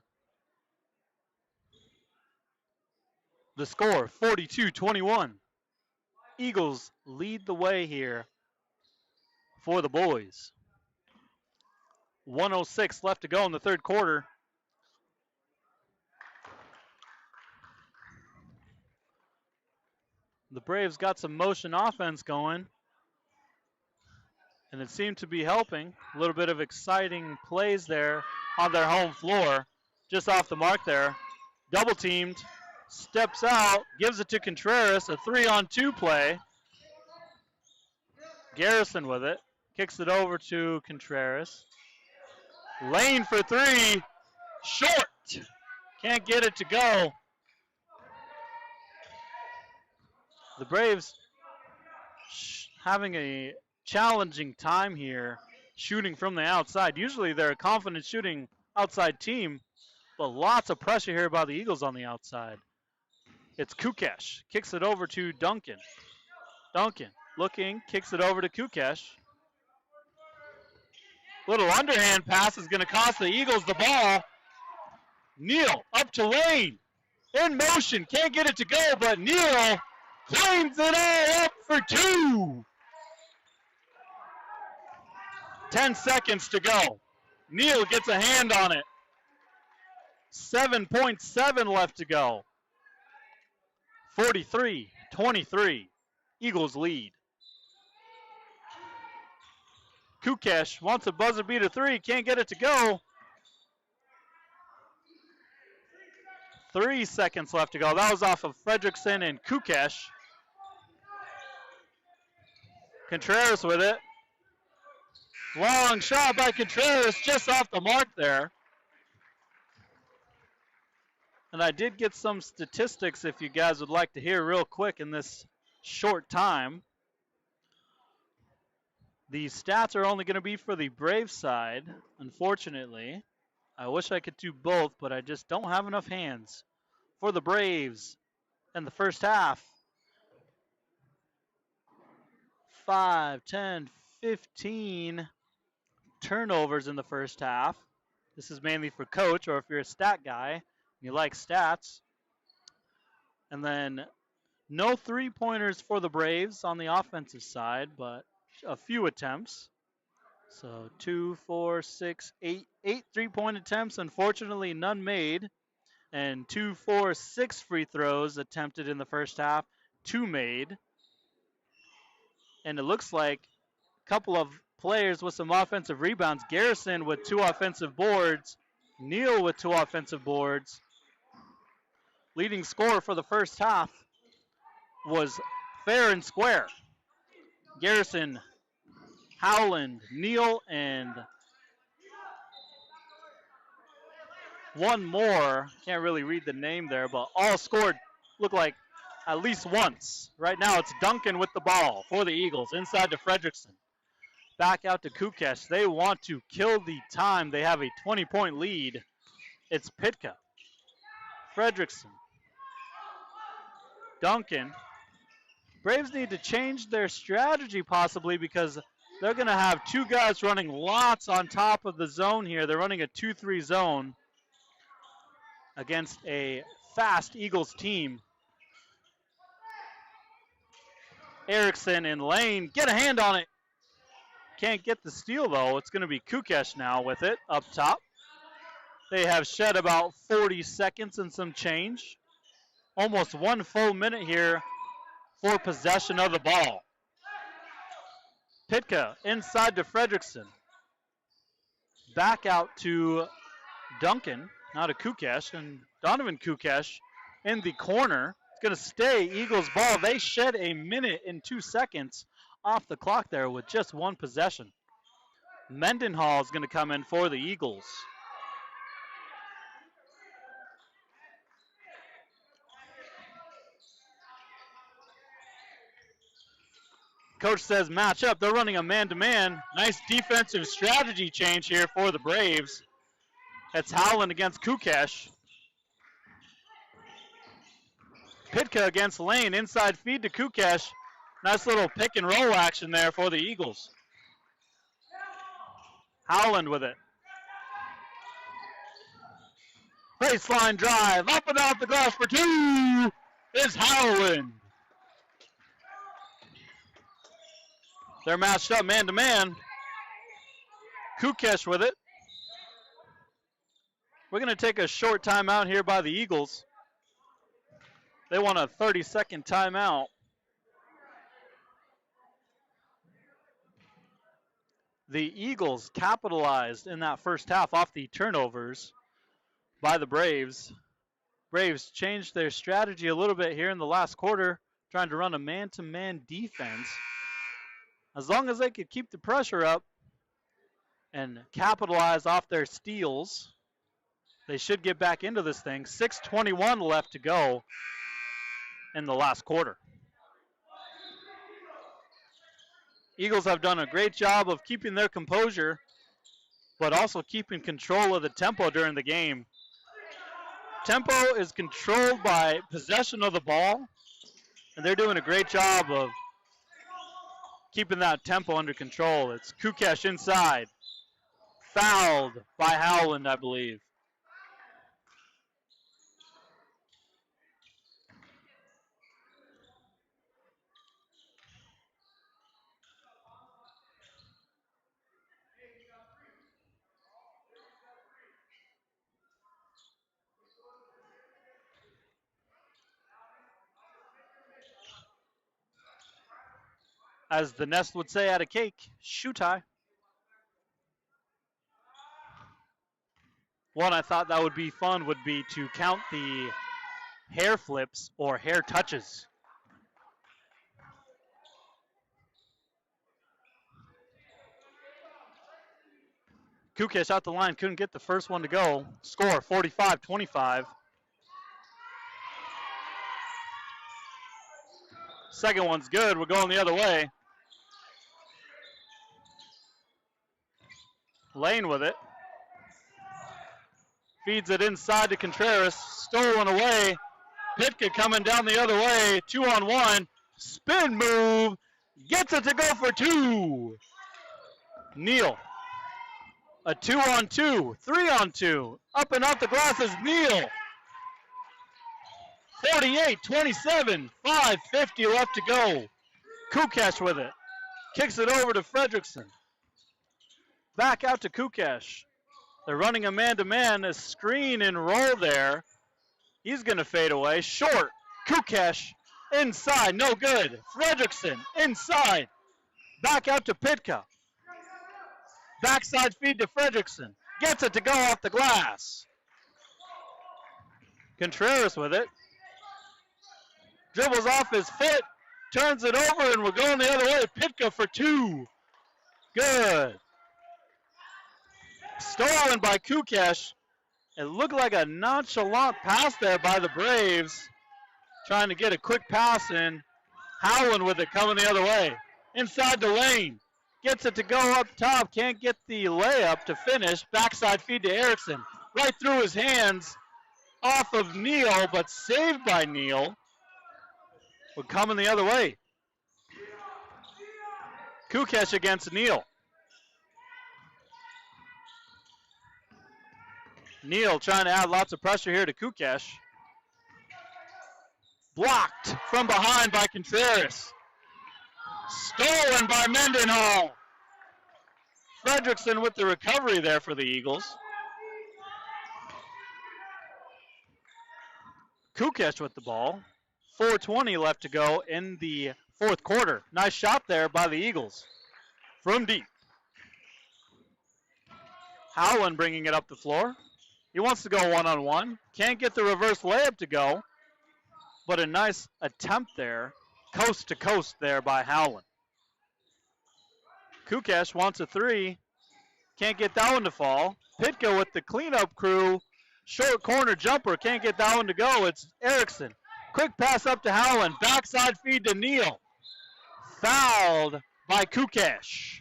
The score, 42-21. Eagles lead the way here. for the boys. 1:06 left to go in the third quarter. The Braves got some motion offense going, and it seemed to be helping. A little bit of exciting plays there on their home floor, just off the mark there. Double teamed, steps out, gives it to Contreras, a 3-on-2 play. Garrison with it, kicks it over to Contreras. Lane for three, short. Can't get it to go. The Braves having a challenging time here shooting from the outside. Usually they're a confident shooting outside team, but lots of pressure here by the Eagles on the outside. It's Kukesh, kicks it over to Duncan. Duncan looking, kicks it over to Kukesh. Little underhand pass is going to cost the Eagles the ball. Neal up to Lane. In motion, can't get it to go, but Neal cleans it all up for two. 10 seconds to go. Neal gets a hand on it. 7.7 left to go. 43-23. Eagles lead. Kukesh wants a buzzer beater three, can't get it to go. 3 seconds left to go. That was off of Fredrickson and Kukesh. Contreras with it. Long shot by Contreras, just off the mark there. And I did get some statistics if you guys would like to hear real quick in this short time. The stats are only going to be for the Braves side, unfortunately. I wish I could do both, but I just don't have enough hands. For the Braves in the first half, 5, 10, 15 turnovers in the first half. This is mainly for coach, or if you're a stat guy and you like stats. And then no three-pointers for the Braves on the offensive side, but a few attempts. So 2, 4, 6, 8 three-point attempts. Unfortunately, none made. And 2, 4, 6 free throws attempted in the first half. 2 made. And it looks like a couple of players with some offensive rebounds. Garrison with 2 offensive boards. Neal with 2 offensive boards. Leading scorer for the first half was fair and square. Garrison, Howland, Neal, and one more. Can't really read the name there, but all scored, look like at least once. Right now it's Duncan with the ball for the Eagles, inside to Fredrickson. Back out to Kukesh. They want to kill the time. They have a 20-point lead. It's Pitka. Fredrickson. Duncan. Braves need to change their strategy possibly because they're going to have 2 guys running lots on top of the zone here. They're running a 2-3 zone against a fast Eagles team. Erickson and Lane get a hand on it. Can't get the steal though. It's going to be Kukesh now with it up top. They have shed about 40 seconds and some change. Almost 1 full minute here for possession of the ball. Pitka inside to Fredrickson. Back out to Duncan, now to Kukesh, and Donovan Kukesh in the corner. It's going to stay Eagles ball. They shed a minute and 2 seconds off the clock there with just 1 possession. Mendenhall is going to come in for the Eagles. Coach says match up. They're running a man-to-man. Nice defensive strategy change here for the Braves. It's Howland against Kukesh. Pitka against Lane. Inside feed to Kukesh. Nice little pick and roll action there for the Eagles. Howland with it. Baseline drive. Up and off the glass for 2 is Howland. They're matched up man to man. Kukesh with it. We're going to take a short timeout here by the Eagles. They want a 30-second timeout. The Eagles capitalized in that first half off the turnovers by the Braves. Braves changed their strategy a little bit here in the last quarter, trying to run a man-to-man defense. As long as they could keep the pressure up and capitalize off their steals, they should get back into this thing. 6:21 left to go in the last quarter. Eagles have done a great job of keeping their composure, but also keeping control of the tempo during the game. Tempo is controlled by possession of the ball, and they're doing a great job of keeping that tempo under control. It's Kukesh inside. Fouled by Howland, I believe. As the Nest would say at a cake, shoe tie. One I thought that would be fun would be to count the hair flips or hair touches. Kukesh out the line, couldn't get the first one to go. Score 45-25. Second one's good. We're going the other way. Lane with it. Feeds it inside to Contreras. Stolen away. Pitka coming down the other way. 2-on-1. Spin move. Gets it to go for two. Neal. A 2-on-2. 3-on-2. Up and out the glass is Neal. 48-27. 5:50 left to go. Kukesh with it. Kicks it over to Fredrickson. Back out to Kukesh. They're running a man-to-man, a screen and roll there. He's going to fade away. Short. Kukesh inside. No good. Fredrickson inside. Back out to Pitka. Backside feed to Fredrickson. Gets it to go off the glass. Contreras with it. Dribbles off his foot. Turns it over, and we're going the other way. Pitka for two. Good. Stolen by Kukesh. It looked like a nonchalant pass there by the Braves. Trying to get a quick pass in. Howland with it coming the other way. Inside the lane. Gets it to go up top. Can't get the layup to finish. Backside feed to Erickson. Right through his hands. Off of Neal, but saved by Neal. We're coming the other way. Kukesh against Neal. Neal trying to add lots of pressure here to Kukesh. Blocked from behind by Contreras. Stolen by Mendenhall. Fredrickson with the recovery there for the Eagles. Kukesh with the ball. 4:20 left to go in the fourth quarter. Nice shot there by the Eagles. From deep. Howland bringing it up the floor. He wants to go one-on-one. Can't get the reverse layup to go. But a nice attempt there. Coast to coast there by Howland. Kukesh wants a three. Can't get that one to fall. Pitka with the cleanup crew. Short corner jumper. Can't get that one to go. It's Erickson. Quick pass up to Howland. Backside feed to Neal. Fouled by Kukesh.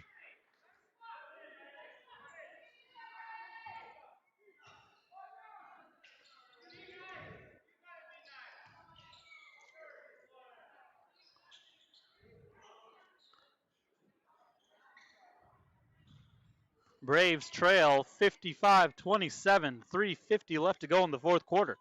Braves trail 55-27. 3:50 left to go in the fourth quarter.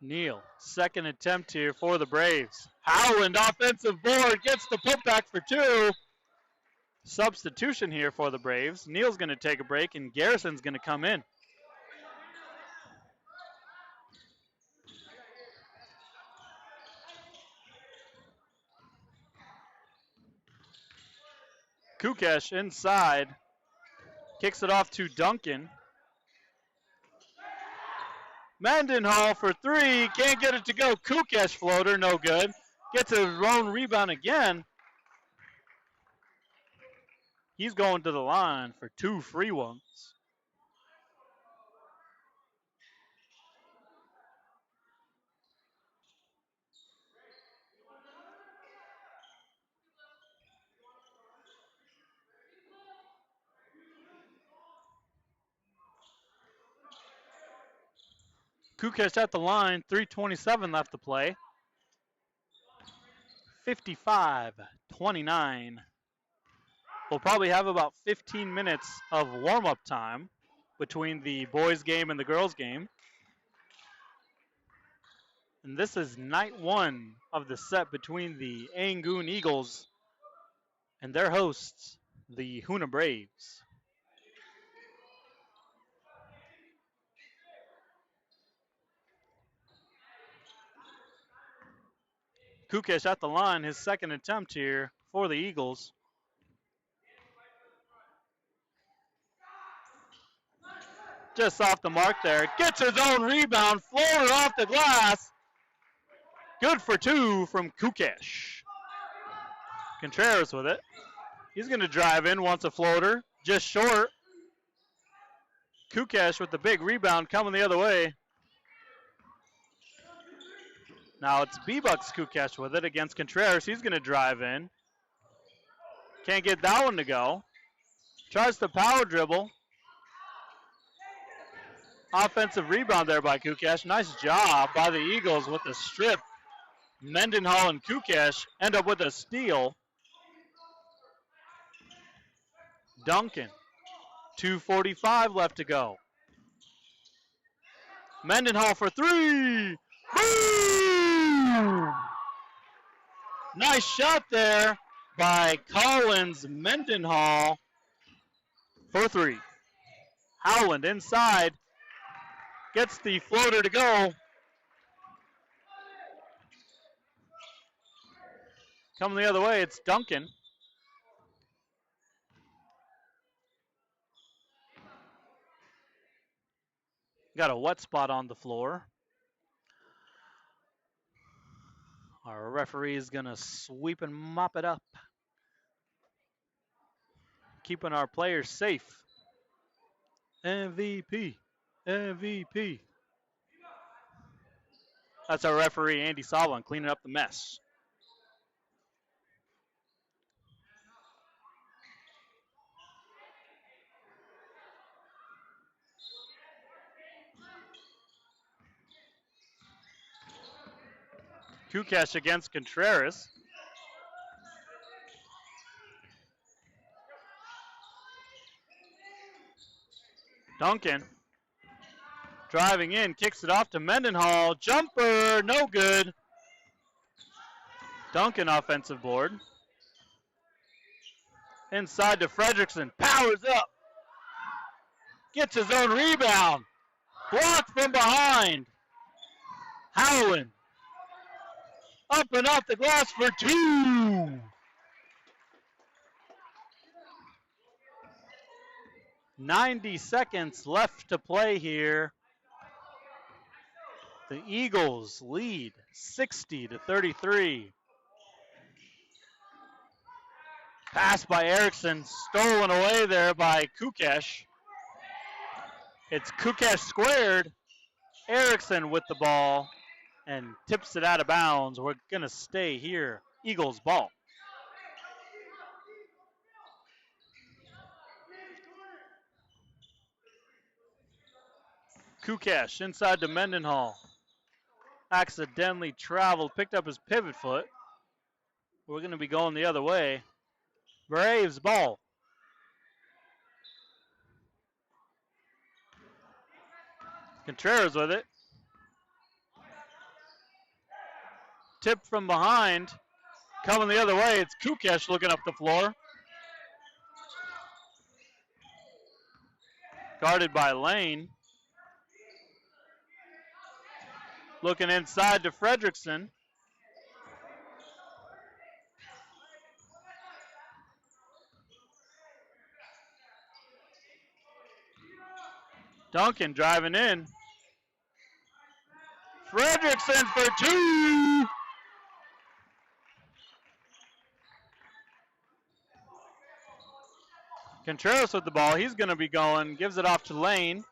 Neal, second attempt here for the Braves. Howland, offensive board, gets the putback for two. Substitution here for the Braves. Neal's going to take a break, and Garrison's going to come in. Kukesh inside. Kicks it off to Duncan. Mendenhall for three. Can't get it to go. Kukesh floater, no good. Gets a lone rebound again. He's going to the line for two free ones. Kukesh at the line, 3:27 left to play. 55-29. We'll probably have about 15 minutes of warm-up time between the boys game and the girls game. And this is night one of the set between the Angoon Eagles and their hosts, the Hoonah Braves. Kukesh at the line, his second attempt here for the Eagles. Just off the mark there. Gets his own rebound, floated off the glass. Good for two from Kukesh. Contreras with it. He's going to drive in, wants a floater. Just short. Kukesh with the big rebound coming the other way. Now it's B-Bucks Kukesh with it against Contreras. He's going to drive in. Can't get that one to go. Tries to power dribble. Offensive rebound there by Kukesh. Nice job by the Eagles with the strip. Mendenhall and Kukesh end up with a steal. Duncan. 2:45 left to go. Mendenhall for three. Boom! Nice shot there by Collins Mendenhall for three. Howland inside. Gets the floater to go. Coming the other way, it's Duncan. Got a wet spot on the floor. Our referee is going to sweep and mop it up. Keeping our players safe. MVP. MVP. That's our referee, Andy Solon, cleaning up the mess. Kukesh against Contreras. Duncan driving in, kicks it off to Mendenhall. Jumper, no good. Duncan offensive board. Inside to Fredrickson, powers up. Gets his own rebound. Blocked from behind. Howland. Up and off the glass for two. 90 seconds left to play here. The Eagles lead 60-33. Pass by Erickson, stolen away there by Kukesh. It's Kukesh squared. Erickson with the ball and tips it out of bounds. We're going to stay here. Eagles ball. Kukesh inside to Mendenhall. Accidentally traveled, picked up his pivot foot. We're going to be going the other way. Braves ball. Contreras with it. tipped from behind. Coming the other way, it's Kukesh looking up the floor. Guarded by Lane. Looking inside to Fredrickson. Duncan driving in. Fredrickson for two. Contreras with the ball. He's going to be going. Gives it off to Lane.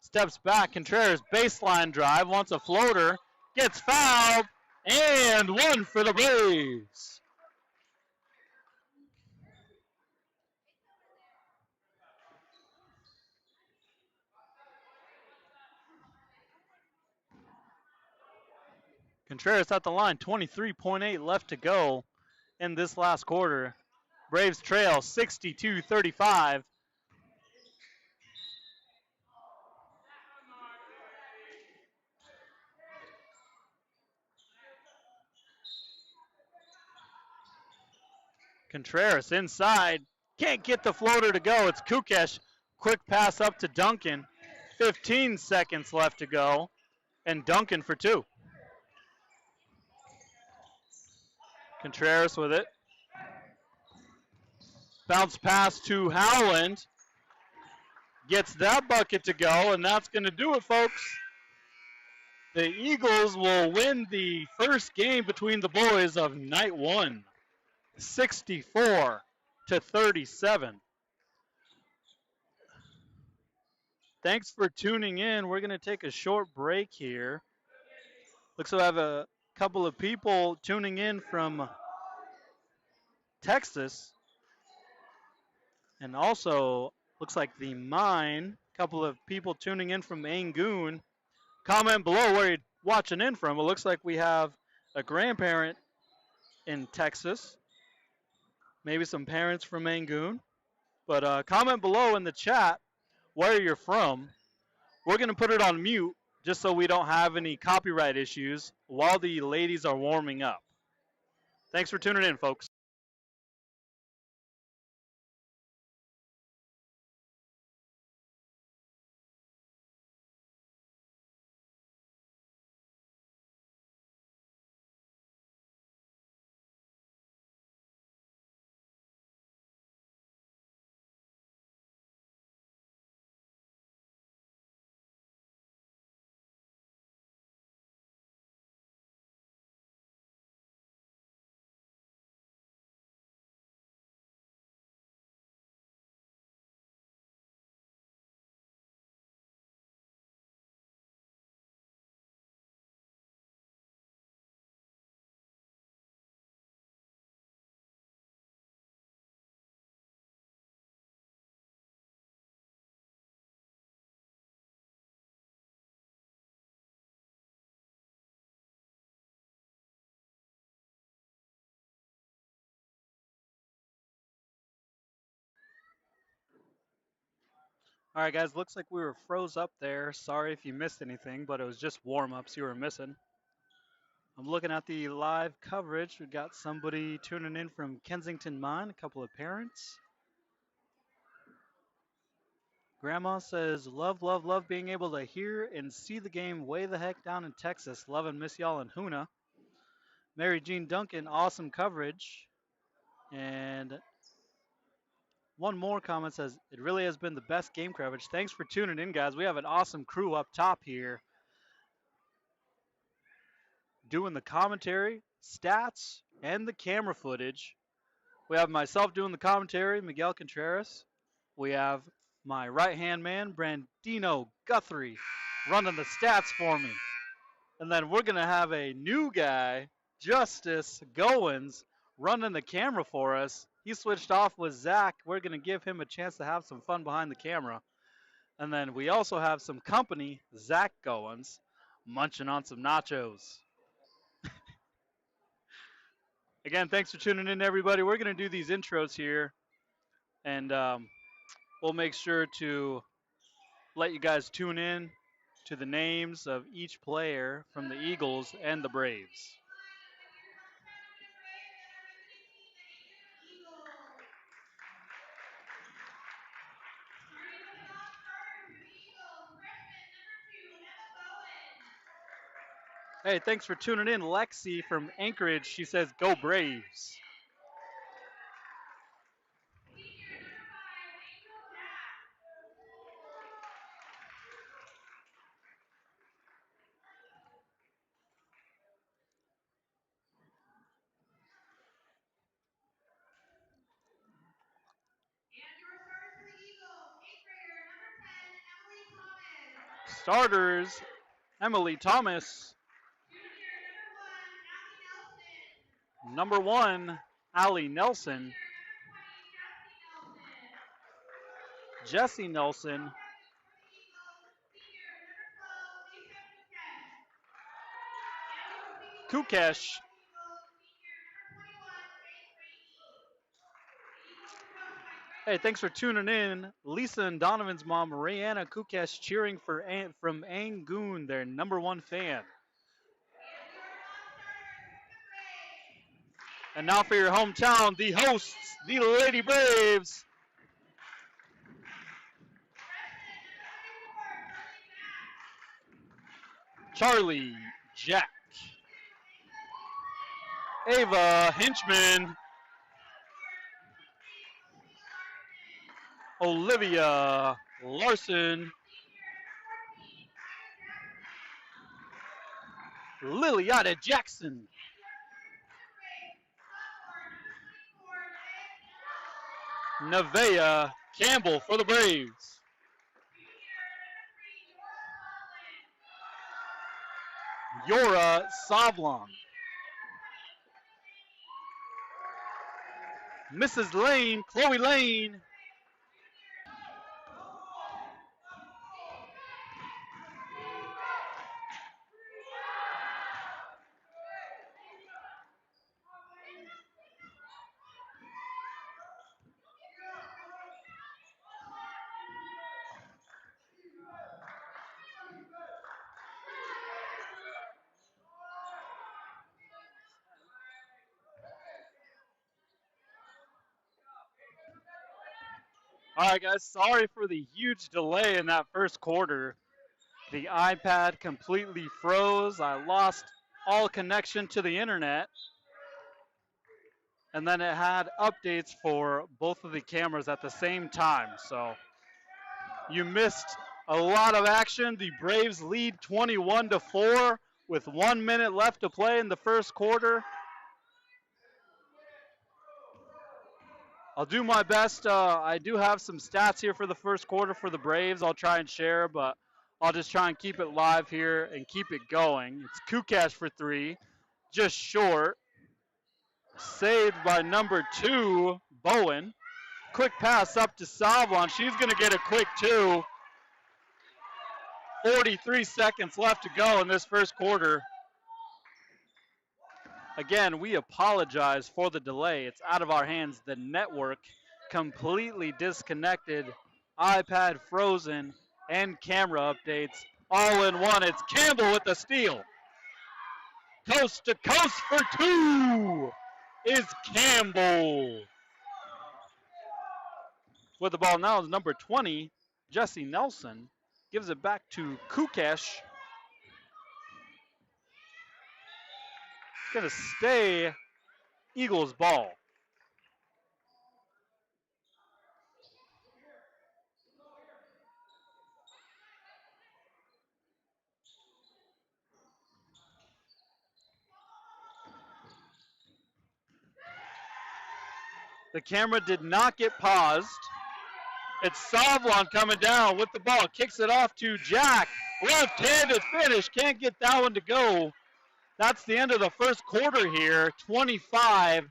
Steps back. Contreras baseline drive. Wants a floater. Gets fouled. And one for the Braves. Contreras at the line. 23.8 left to go in this last quarter. Braves trail 62-35. Contreras inside. Can't get the floater to go. It's Kukesh. Quick pass up to Duncan. 15 seconds left to go. And Duncan for two. Contreras with it. Bounce pass to Howland. Gets that bucket to go, and that's going to do it, folks. The Eagles will win the first game between the boys of night one, 64-37. Thanks for tuning in. We're going to take a short break here. Looks like I have a couple of people tuning in from Texas. And also, looks like the mine, a couple of people tuning in from Angoon. Comment below where you're watching in from. It looks like we have a grandparent in Texas. Maybe some parents from Angoon. But comment below in the chat where you're from. We're going to put it on mute just so we don't have any copyright issues while the ladies are warming up. Thanks for tuning in, folks. All right, guys, looks like we were froze up there. Sorry if you missed anything, but it was just warm-ups you were missing. I'm looking at the live coverage. We've got somebody tuning in from Kensington Mine, a couple of parents. Grandma says, love, love, love being able to hear and see the game way the heck down in Texas. Love and miss y'all in Hoonah. Mary Jean Duncan, awesome coverage. And one more comment says, it really has been the best game coverage. Thanks for tuning in, guys. We have an awesome crew up top here doing the commentary, stats, and the camera footage. We have myself doing the commentary, Miguel Contreras. We have my right-hand man, Brandino Guthrie, running the stats for me. And then we're going to have a new guy, Justice Goins, running the camera for us. He switched off with Zach. We're going to give him a chance to have some fun behind the camera. And then we also have some company, Zach Goins, munching on some nachos. Again, thanks for tuning in, everybody. We're going to do these intros here. And we'll make sure to let you guys tune in to the names of each player from the Eagles and the Braves. Hey, thanks for tuning in, Lexi from Anchorage. She says, "Go Braves." Senior number 5, Angel Jack. And your starters for the Eagles, 8th grader number 10, Emily Thomas. Starters, Emily Thomas. Junior number 1, Allie Nelson. Number 1, Allie Nelson. Senior number 20, Jesse Nelson. Jesse Nelson. Now running for the Eagles, senior number 12, Lisa Duquette. And your speed Kukesh. for the Eagles, senior number 21, Faith Rainey. The Eagles are coached by Greg. Hey, thanks for tuning in. Lisa and Donovan's mom, Rayanna Kukesh, cheering for from Angoon, their number 1 fan. And your non-starters for the Braves. And now for your hometown, the hosts, the Lady Braves. Freshman number 34, Charlie Jack. Charlie, Jack. Ava Hinchman. Olivia Larson. Liliana Jackson. Nevaeh Campbell for the Braves. Yora Savlon. Mrs. Lane, Chloe Lane. All right, guys, sorry for the huge delay in that first quarter. The iPad completely froze. I lost all connection to the internet. And then it had updates for both of the cameras at the same time. So you missed a lot of action. The Braves lead 21-4 with 1 minute left to play in the first quarter. I'll do my best. I do have some stats here for the first quarter for the Braves. I'll try and share, but I'll just try and keep it live here and keep it going. It's Kukesh for 3, just short. Saved by number 2, Bowen. Quick pass up to Savlon. She's going to get a quick 2. 43 seconds left to go in this first quarter. Again, we apologize for the delay. It's out of our hands. The network completely disconnected, iPad frozen, and camera updates all in one. It's Campbell with the steal. Coast to coast for 2 is Campbell. With the ball now is number 20, Jesse Nelson. Gives it back to Kukesh. Going to stay Eagles ball. The camera did not get paused. It's Savlon coming down with the ball. Kicks it off to Jack. Left-handed finish. Can't get that one to go. That's the end of the first quarter here. 25-4.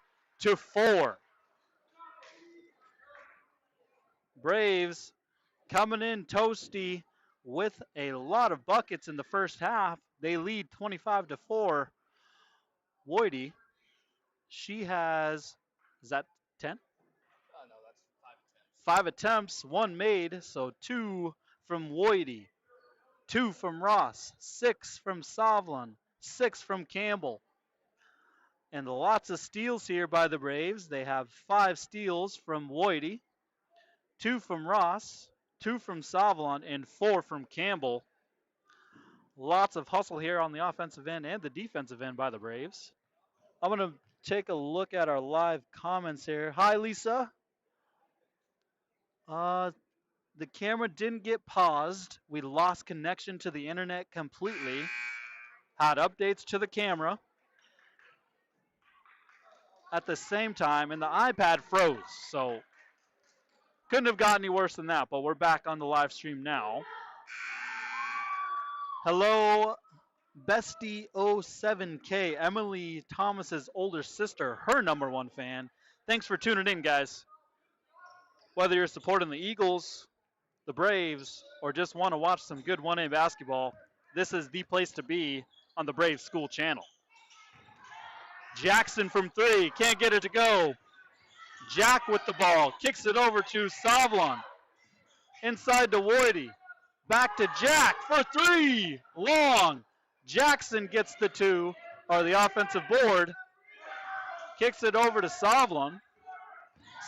Braves coming in toasty with a lot of buckets in the first half. They lead 25-4. Woody, she has, is that 10? No, that's 5 attempts. 5 attempts, 1 made, so 2 from Woody, 2 from Ross, 6 from Savlon, 6 from Campbell. And lots of steals here by the Braves. They have 5 steals from Woody, 2 from Ross, 2 from Savlon, and 4 from Campbell. Lots of hustle here on the offensive end and the defensive end by the Braves. I'm going to take a look at our live comments here. Hi, Lisa. The camera didn't get paused. We lost connection to the internet completely. Had updates to the camera at the same time, and the iPad froze. So couldn't have gotten any worse than that, but we're back on the live stream now. Hello, Bestie07K, Emily Thomas's older sister, her #1 fan. Thanks for tuning in, guys. Whether you're supporting the Eagles, the Braves, or just want to watch some good 1A basketball, this is the place to be on the Braves School channel. Jackson from 3, can't get it to go. Jack with the ball, kicks it over to Savlon. Inside to Woody. Back to Jack for 3, long. Jackson gets the 2, or the offensive board. Kicks it over to Savlon.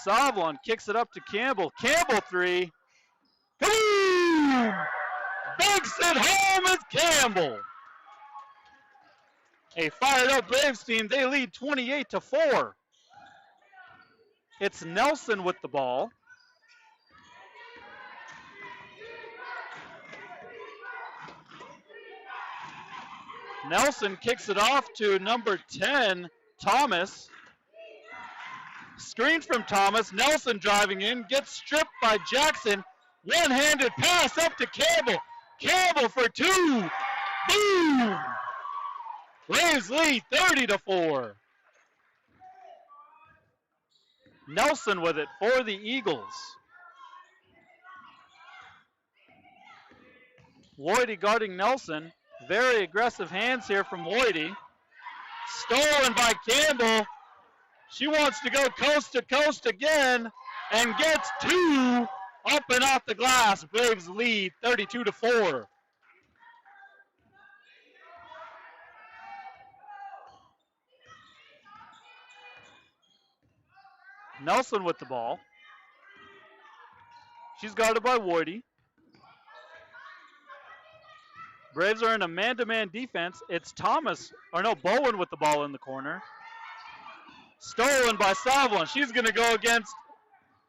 Savlon kicks it up to Campbell. Campbell 3. Boom! Banks it home is Campbell. A fired up Braves team, they lead 28-4. It's Nelson with the ball. Nelson kicks it off to number 10, Thomas. Screen from Thomas. Nelson driving in, gets stripped by Jackson. One-handed pass up to Campbell. Campbell for 2. Boom! Braves lead 30-4. Nelson with it for the Eagles. Lloydie guarding Nelson. Very aggressive hands here from Lloydie. Stolen by Campbell. She wants to go coast to coast again and gets 2 up and off the glass. Braves lead 32-4. Nelson with the ball. She's guarded by Wardy. Braves are in a man-to-man defense. It's Bowen with the ball in the corner. Stolen by Savlon. She's going to go against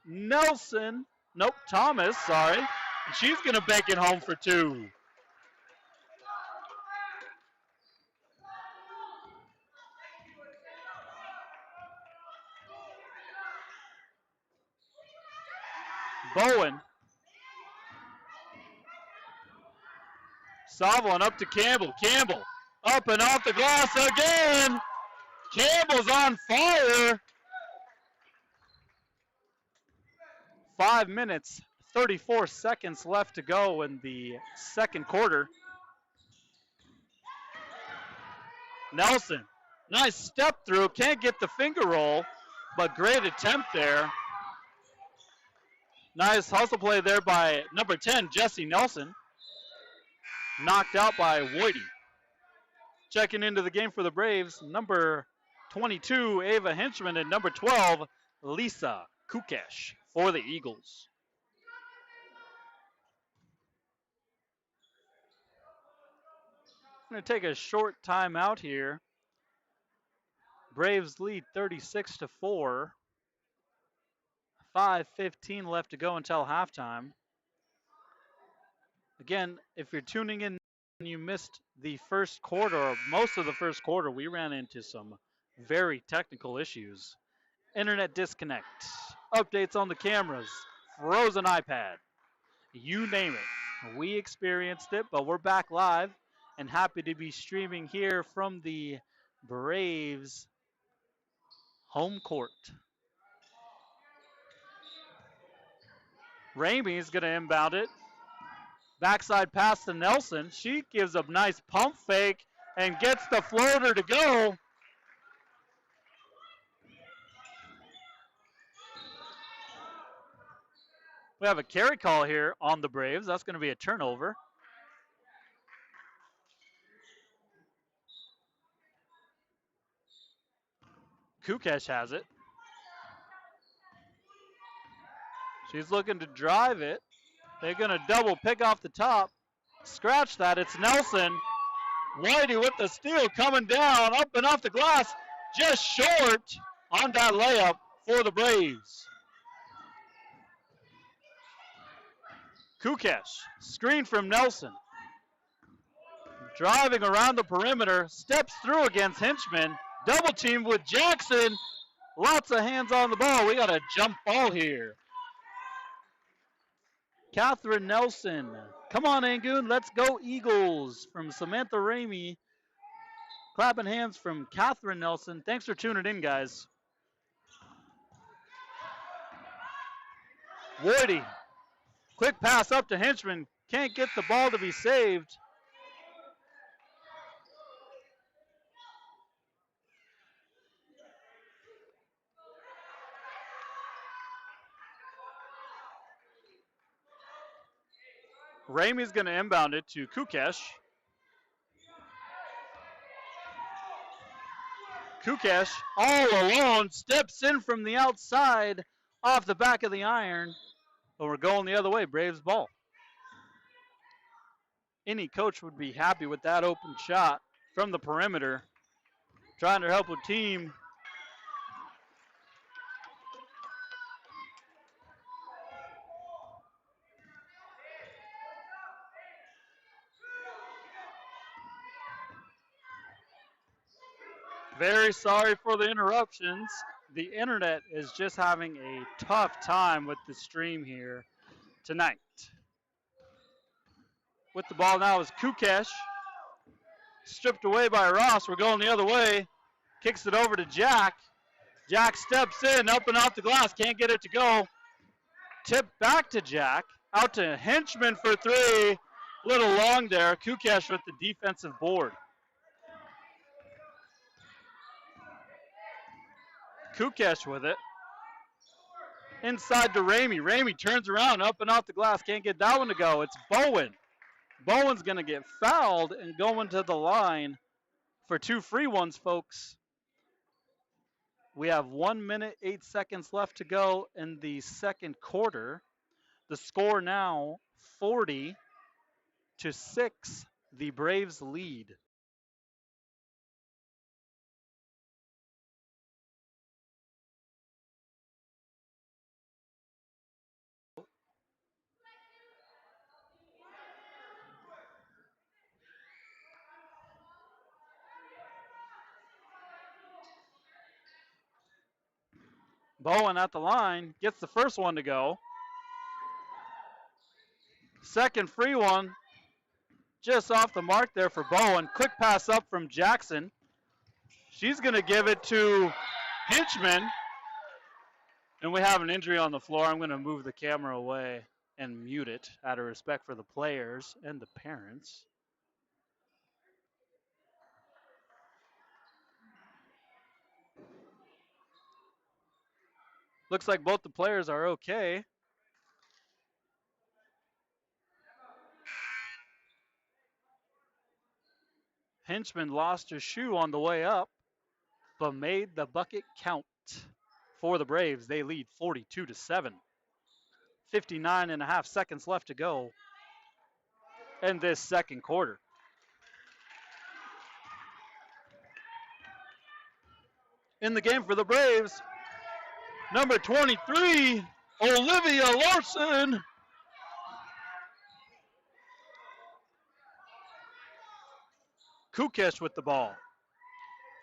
Nelson. Nope, Thomas, sorry. And she's going to bank it home for 2. Bowen. Savlon up to Campbell. Campbell up and off the glass again. Campbell's on fire. 5 minutes, 34 seconds left to go in the second quarter. Nelson, nice step through. Can't get the finger roll, but great attempt there. Nice hustle play there by number 10, Jesse Nelson. Knocked out by Woody. Checking into the game for the Braves, number 22, Ava Henchman, and number 12, Lisa Kukesh for the Eagles. I'm going to take a short time out here. Braves lead 36-4. 5:15 left to go until halftime. Again, if you're tuning in and you missed the first quarter, or most of the first quarter, we ran into some very technical issues. Internet disconnect, updates on the cameras, frozen iPad, you name it. We experienced it, but we're back live and happy to be streaming here from the Braves home court. Ramey's going to inbound it. Backside pass to Nelson. She gives a nice pump fake and gets the floater to go. We have a carry call here on the Braves. That's going to be a turnover. Kukesh has it. She's looking to drive it. They're going to double pick off the top. Scratch that. It's Nelson. Whitey with the steal coming down, up and off the glass, just short on that layup for the Braves. Kukesh, screen from Nelson. Driving around the perimeter, steps through against Hinchman. Double team with Jackson. Lots of hands on the ball. We got a jump ball here. Catherine Nelson. Come on, Angoon. Let's go, Eagles. From Samantha Ramey. Clapping hands from Catherine Nelson. Thanks for tuning in, guys. Woody. Quick pass up to Hinchman. Can't get the ball to be saved. Ramey's going to inbound it to Kukesh. Kukesh all alone, steps in from the outside off the back of the iron. But we're going the other way, Braves ball. Any coach would be happy with that open shot from the perimeter. Trying to help a team. Very sorry for the interruptions. The internet is just having a tough time with the stream here tonight. With the ball now is Kukesh. Stripped away by Ross. We're going the other way. Kicks it over to Jack. Jack steps in, up and off the glass. Can't get it to go. Tip back to Jack. Out to Hinchman for three. Little long there. Kukesh with the defensive board. Kukesh with it. Inside to Ramey. Ramey turns around, up and off the glass. Can't get that one to go. It's Bowen. Bowen's going to get fouled and going to the line for 2 free ones, folks. We have 1 minute, 8 seconds left to go in the second quarter. The score now 40-6. The Braves lead. Bowen at the line, gets the first one to go. Second free one, just off the mark there for Bowen. Quick pass up from Jackson. She's going to give it to Hinchman. And we have an injury on the floor. I'm going to move the camera away and mute it out of respect for the players and the parents. Looks like both the players are okay. Hinchman lost her shoe on the way up, but made the bucket count for the Braves. They lead 42-7. 59 and a half seconds left to go in this second quarter. In the game for the Braves, number 23, Olivia Larson. Kukesh with the ball.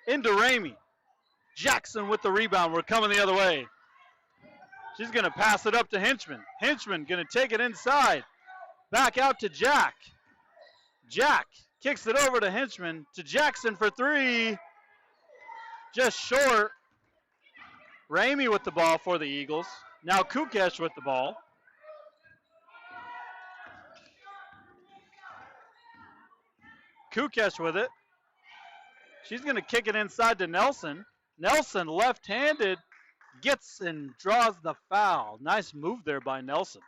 Into Ramey. Jackson with the rebound. We're coming the other way. She's going to pass it up to Hinchman. Hinchman going to take it inside. Back out to Jack. Jack kicks it over to Hinchman. To Jackson for three. Just short. Ramey with the ball for the Eagles. Now Kukesh with the ball. Kukesh with it. She's going to kick it inside to Nelson. Nelson left-handed gets and draws the foul. Nice move there by Nelson.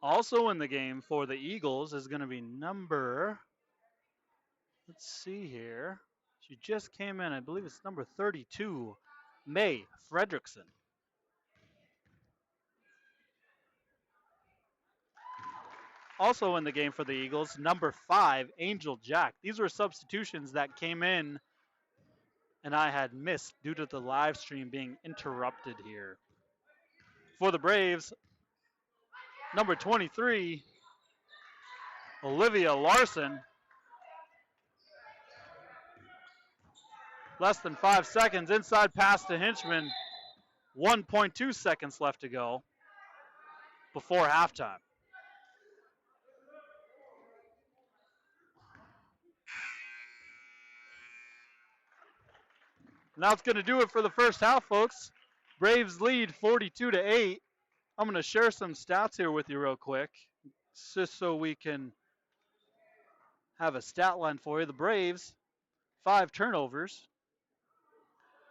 Also in the game for the Eagles is going to be number, let's see here. She just came in. I believe it's number 32, May Fredrickson. Also in the game for the Eagles, number 5, Angel Jack. These were substitutions that came in and I had missed due to the live stream being interrupted here. For the Braves, number 23, Olivia Larson. Less than 5 seconds. Inside pass to Hinchman. 1.2 seconds left to go before halftime. And that's going to do it for the first half, folks. Braves lead 42-8. I'm going to share some stats here with you real quick, just so we can have a stat line for you. The Braves, 5 turnovers.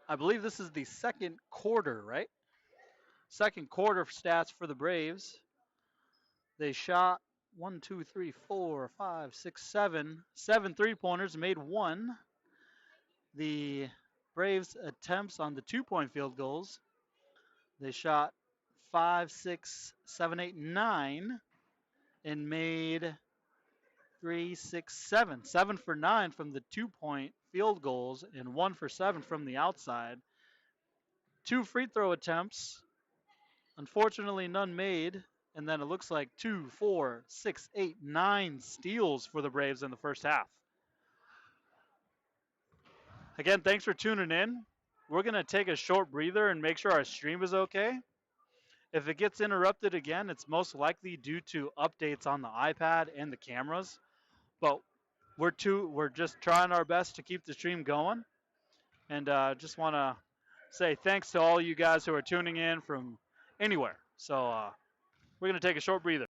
I believe this is the second quarter, right? Second quarter stats for the Braves. They shot 1, 2, 3, 4, 5, 6, 7. 7 3-pointers, made 1. The Braves' attempts on the 2-point field goals, they shot 5, 6, 7, 8, 9, and made 3, 6, 7. 7 for 9 from the 2-point field goals and 1 for 7 from the outside. 2 free throw attempts, unfortunately none made. And then it looks like 2, 4, 6, 8, 9 steals for the Braves in the first half. Again, thanks for tuning in. We're going to take a short breather and make sure our stream is okay. If it gets interrupted again, it's most likely due to updates on the iPad and the cameras. But we're just trying our best to keep the stream going. And just want to say thanks to all you guys who are tuning in from anywhere. So we're going to take a short breather.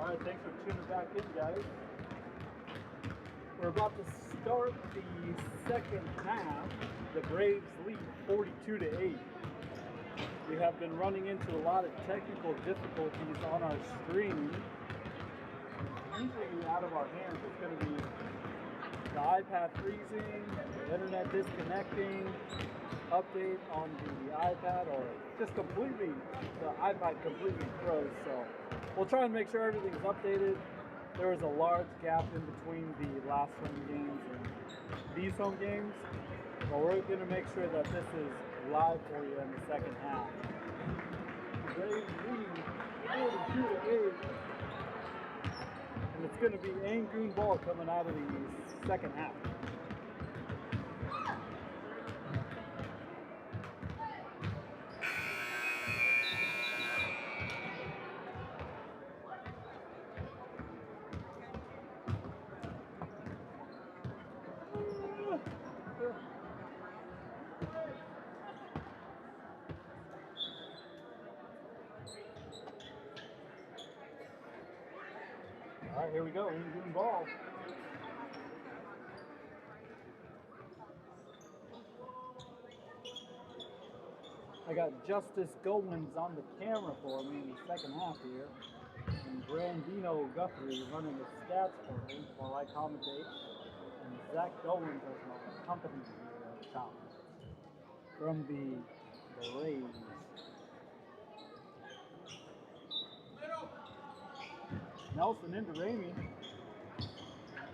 Alright, thanks for tuning back in, guys. We're about to start the second half. The Braves lead 42-8. We have been running into a lot of technical difficulties on our stream. Usually out of our hands, it's going to be the iPad freezing, the internet disconnecting, update on the iPad, or just completely, the iPad completely froze. So we'll try and make sure everything's updated. There was a large gap in between the last home games and these home games, but we're going to make sure that this is live for you in the second half. Braves lead 42-8, and it's going to be Angoon ball coming out of the second half. All right, here we go, Angoon ball. I got Justice Goins on the camera for me in the second half here, and Brandino Guthrie running the stats for me while I commentate, and Zach Goins as my company here at the top from the Braves. Nelson into Ramey.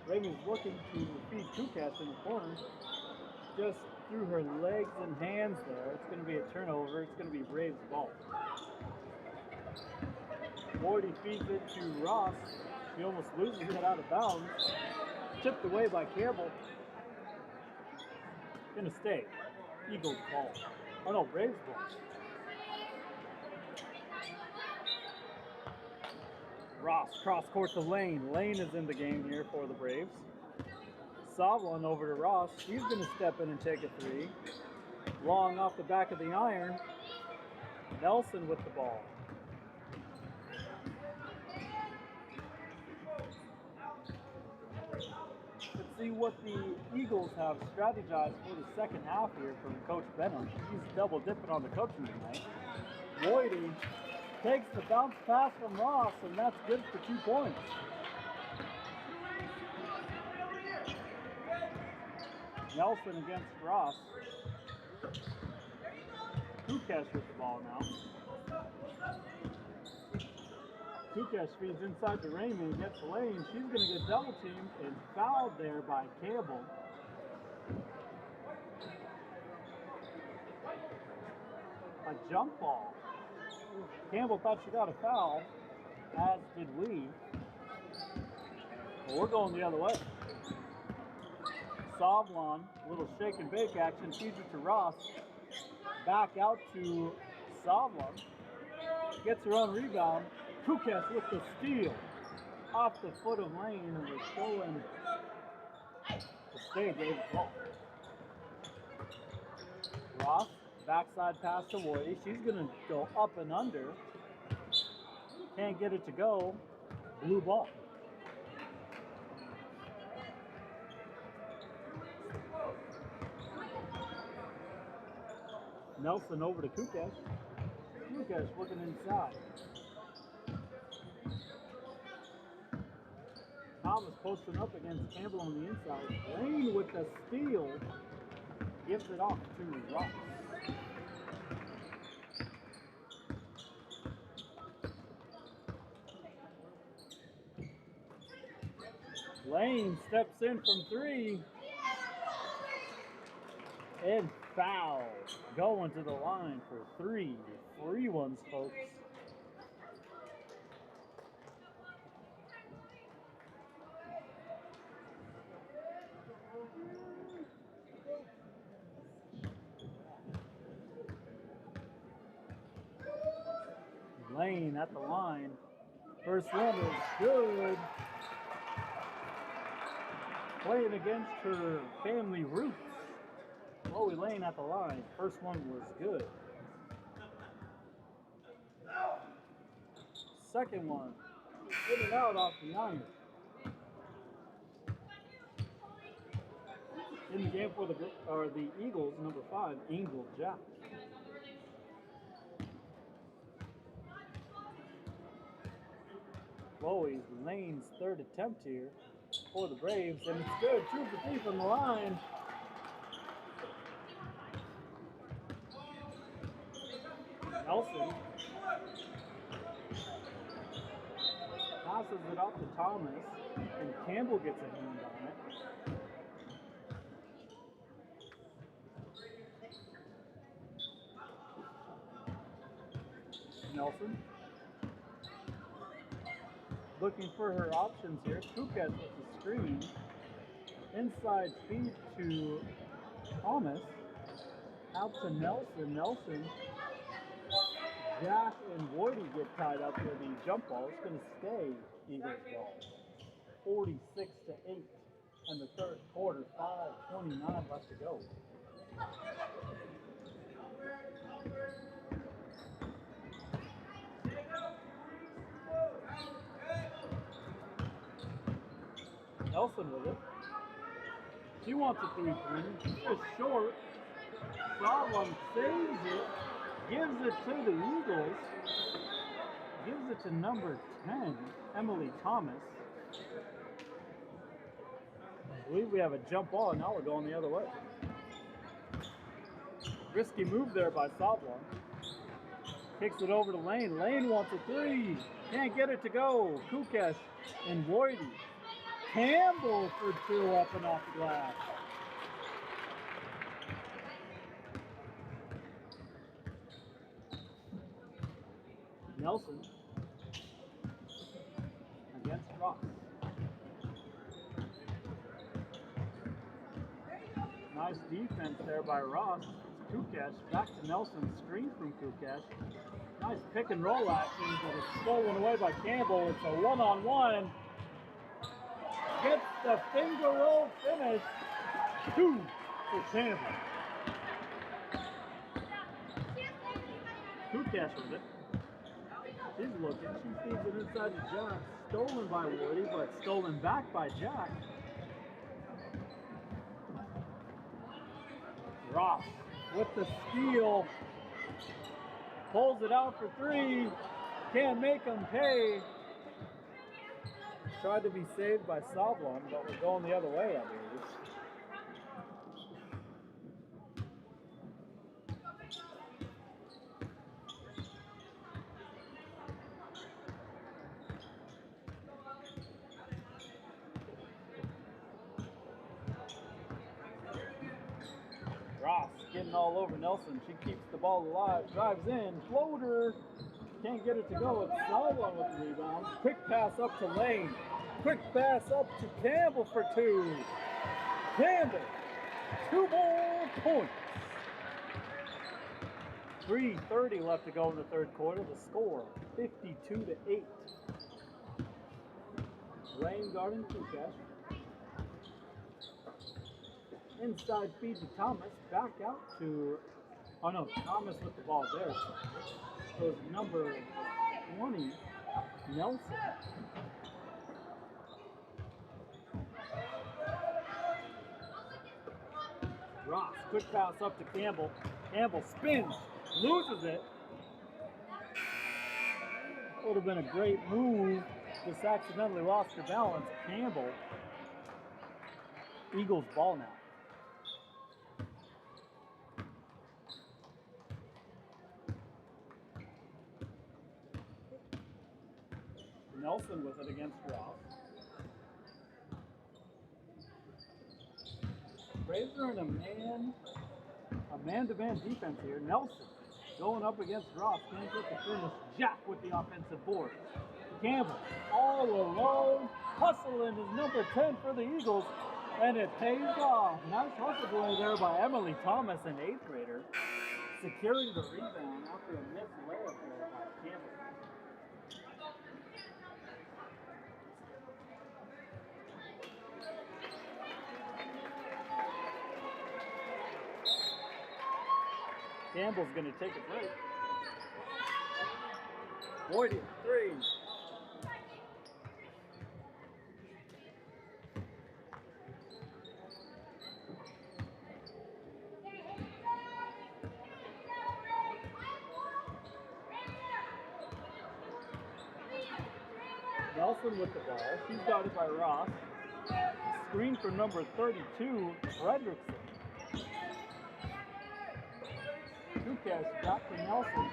Ramey's looking to feed Kukash in the corner. Just through her legs and hands there. It's going to be a turnover. It's going to be Braves ball. 40 feet into Ross. She almost loses it out of bounds. Tipped away by Campbell. Going to stay. Eagles ball. Oh no, Braves ball. Ross cross court to Lane. Lane is in the game here for the Braves. Savlon over to Ross. She's going to step in and take a three. Long off the back of the iron. Nelson with the ball. Let's see what the Eagles have strategized for the second half here from Coach Benham. He's double dipping on the coaching tonight. Boydie takes the bounce pass from Ross, and that's good for 2 points. Nelson against Ross. Kukash with the ball now. Kukash feeds inside to Ramey, gets Lane. She's going to get double teamed and fouled there by Campbell. A jump ball. Campbell thought she got a foul, as did we. But we're going the other way. Savlon, a little shake and bake action, feeds it to Ross. Back out to Savlon. Gets her own rebound. Kukash with the steal. Off the foot of Lane, and we're showing the stay Braves ball. Ross, backside pass to Woody. She's going to go up and under. Can't get it to go. Blue ball. Nelson over to Kukash. Kukash looking inside. Thomas posting up against Campbell on the inside. Lane with the steal. Gives it off to Ross. Lane steps in from three. And foul. Going to the line for three. Free ones, folks. Lane at the line. First one is good. Playing against her family roots. Chloe Lane at the line. First one was good. Second one. In and out off the iron. In the game for the Eagles, number 5, Angel Jack. Chloe's Lane's third attempt here for the Braves, and it's good. 2 for 3 from the line. Nelson passes it up to Thomas, and Campbell gets a hand on it. Nelson looking for her options here. Kukas with the screen. Inside feed to Thomas. Out to Nelson. Nelson. Jack and Woody get tied up with the jump ball. It's going to stay Eagles ball. 46-8 in the third quarter. 5:29 left to go. Nelson with it. She wants a 3-3. Just short. Solemn saves it. Gives it to the Eagles. Gives it to number 10, Emily Thomas. I believe we have a jump ball, and now we're going the other way. Risky move there by Sablon. Kicks it over to Lane. Lane wants a 3. Can't get it to go. Kukesh and Voidy. Campbell for 2 up and off the glass. Nelson against Ross. Nice defense there by Ross. Kukesh back to Nelson. Screen from Kukesh. Nice pick and roll action, but it's stolen away by Campbell. It's a 1-on-1. Gets the finger roll finish. 2 for Campbell. Kukesh with it. She's looking. She feeds it inside to Jack. Stolen by Woody, but stolen back by Jack. Ross with the steal. Pulls it out for 3. Can't make them pay. Tried to be saved by Sablon, but we're going the other way, I believe. Ross getting all over Nelson. She keeps the ball alive, drives in, floater. Can't get it to go. It's Sablon with the rebound. Quick pass up to Lane. Quick pass up to Campbell for 2. Campbell, 2 more points. 3:30 left to go in the third quarter. The score, 52-8. Rain guarding Kukesh. Inside feed to Thomas. Back out to, oh no, Thomas with the ball there. So it's number 20, Nelson. Ross, quick pass up to Campbell. Campbell spins, loses it. Would have been a great move. Just accidentally lost her balance. Campbell. Eagles ball now. Nelson with it against Ross. Braves are in a man-to-man defense here. Nelson going up against Ross. Can't get the finish. Jack with the offensive board. Campbell all alone. Hustling is number 10 for the Eagles, and it pays off. Nice hustle play there by Emily Thomas, an 8th grader, securing the rebound after a missed layup there by Campbell. Campbell's going to take a break. Boyd, 3. Nelson with the ball. She's guarded by Ross. Screen for number 32, Fredrickson. Dukas back to Nelson.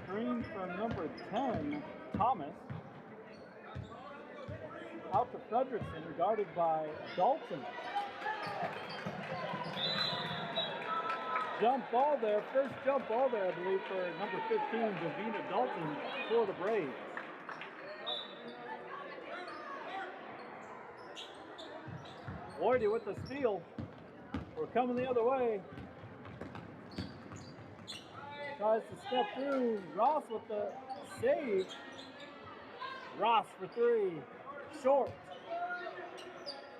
Screen from number 10, Thomas. Out to Fredrickson, guarded by Dalton. Jump ball there, first jump ball there, I believe, for number 15, Davina Dalton for the Braves. Lloydie with the steal. We're coming the other way. Tries to step through. Ross with the save. Ross for three. Short.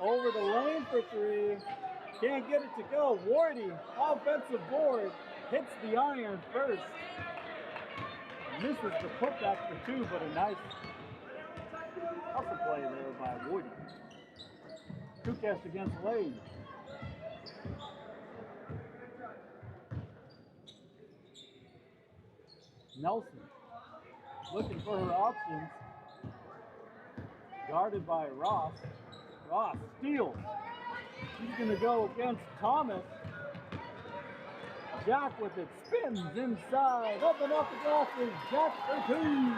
Over the lane for three. Can't get it to go. Wardy, offensive board. Hits the iron first. Misses the putback for two, but a nice hustle play there by Wardy. Dukas against Lane. Nelson looking for her options. Guarded by Ross. Ross steals. She's going to go against Thomas. Jack with it. Spins inside. Up and off the glasses. Jack for two.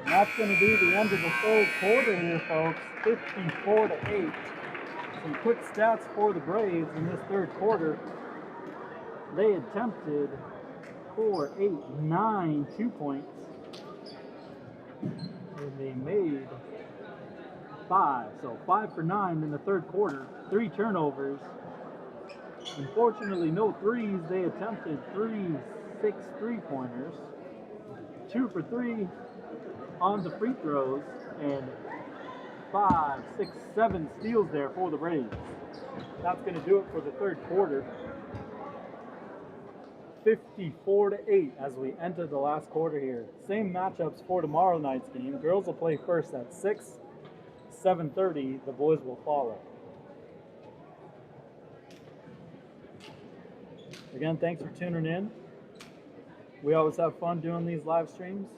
And that's going to be the end of the third quarter here, folks. 54-8. Some quick stats for the Braves in this third quarter. They attempted 4, 8, 9 2-points. And they made 5. So 5 for 9 in the third quarter. 3 turnovers. Unfortunately, no threes. They attempted 6 3-pointers. 2 for 3 on the free throws. And 5, 6, 7 steals there for the Braves. That's going to do it for the third quarter. 54-8 as we enter the last quarter here. Same matchups for tomorrow night's game. Girls will play first at 6, 7:30. The boys will follow. Again, thanks for tuning in. We always have fun doing these live streams,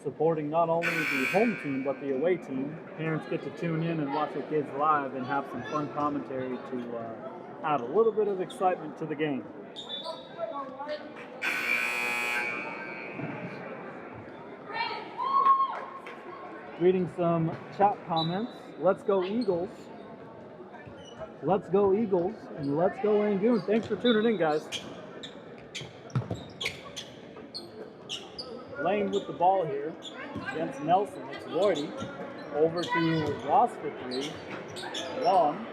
supporting not only the home team but the away team. Parents get to tune in and watch their kids live and have some fun commentary to add a little bit of excitement to the game. Reading some chat comments. Let's go Eagles. Let's go Eagles. And let's go Angoon. Thanks for tuning in, guys. Lane with the ball here against Nelson. It's Lloydie. Over to Ross for three. Long.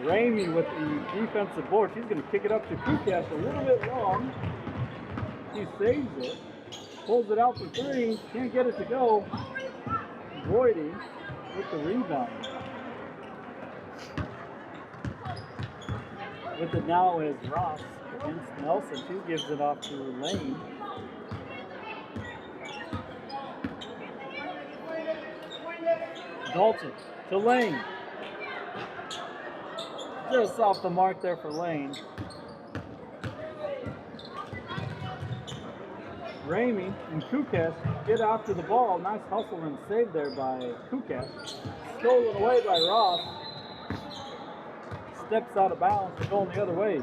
Ramey with the defensive board. She's going to kick it up to Kukash a little bit long. She saves it. Pulls it out for three. Can't get it to go. Lloydie with the rebound. With it now is Ross against Nelson. She gives it off to Lane. Dalton to Lane. Just off the mark there for Lane. Ramey and Kukas get after the ball. Nice hustle and save there by Kukas. Stolen away by Ross. Steps out of bounds, going the other way.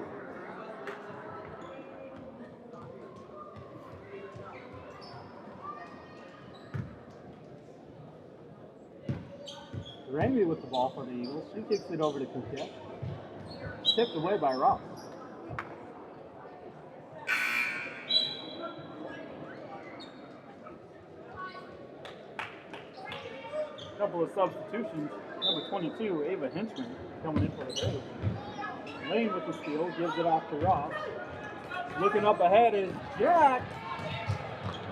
Ramey with the ball for the Eagles. She kicks it over to Kukas. Tipped away by Ross. Couple of substitutions. Number 22, Ava Henchman, coming in for the Braves. Lane with the steal, gives it off to Ross. Looking up ahead is Jack.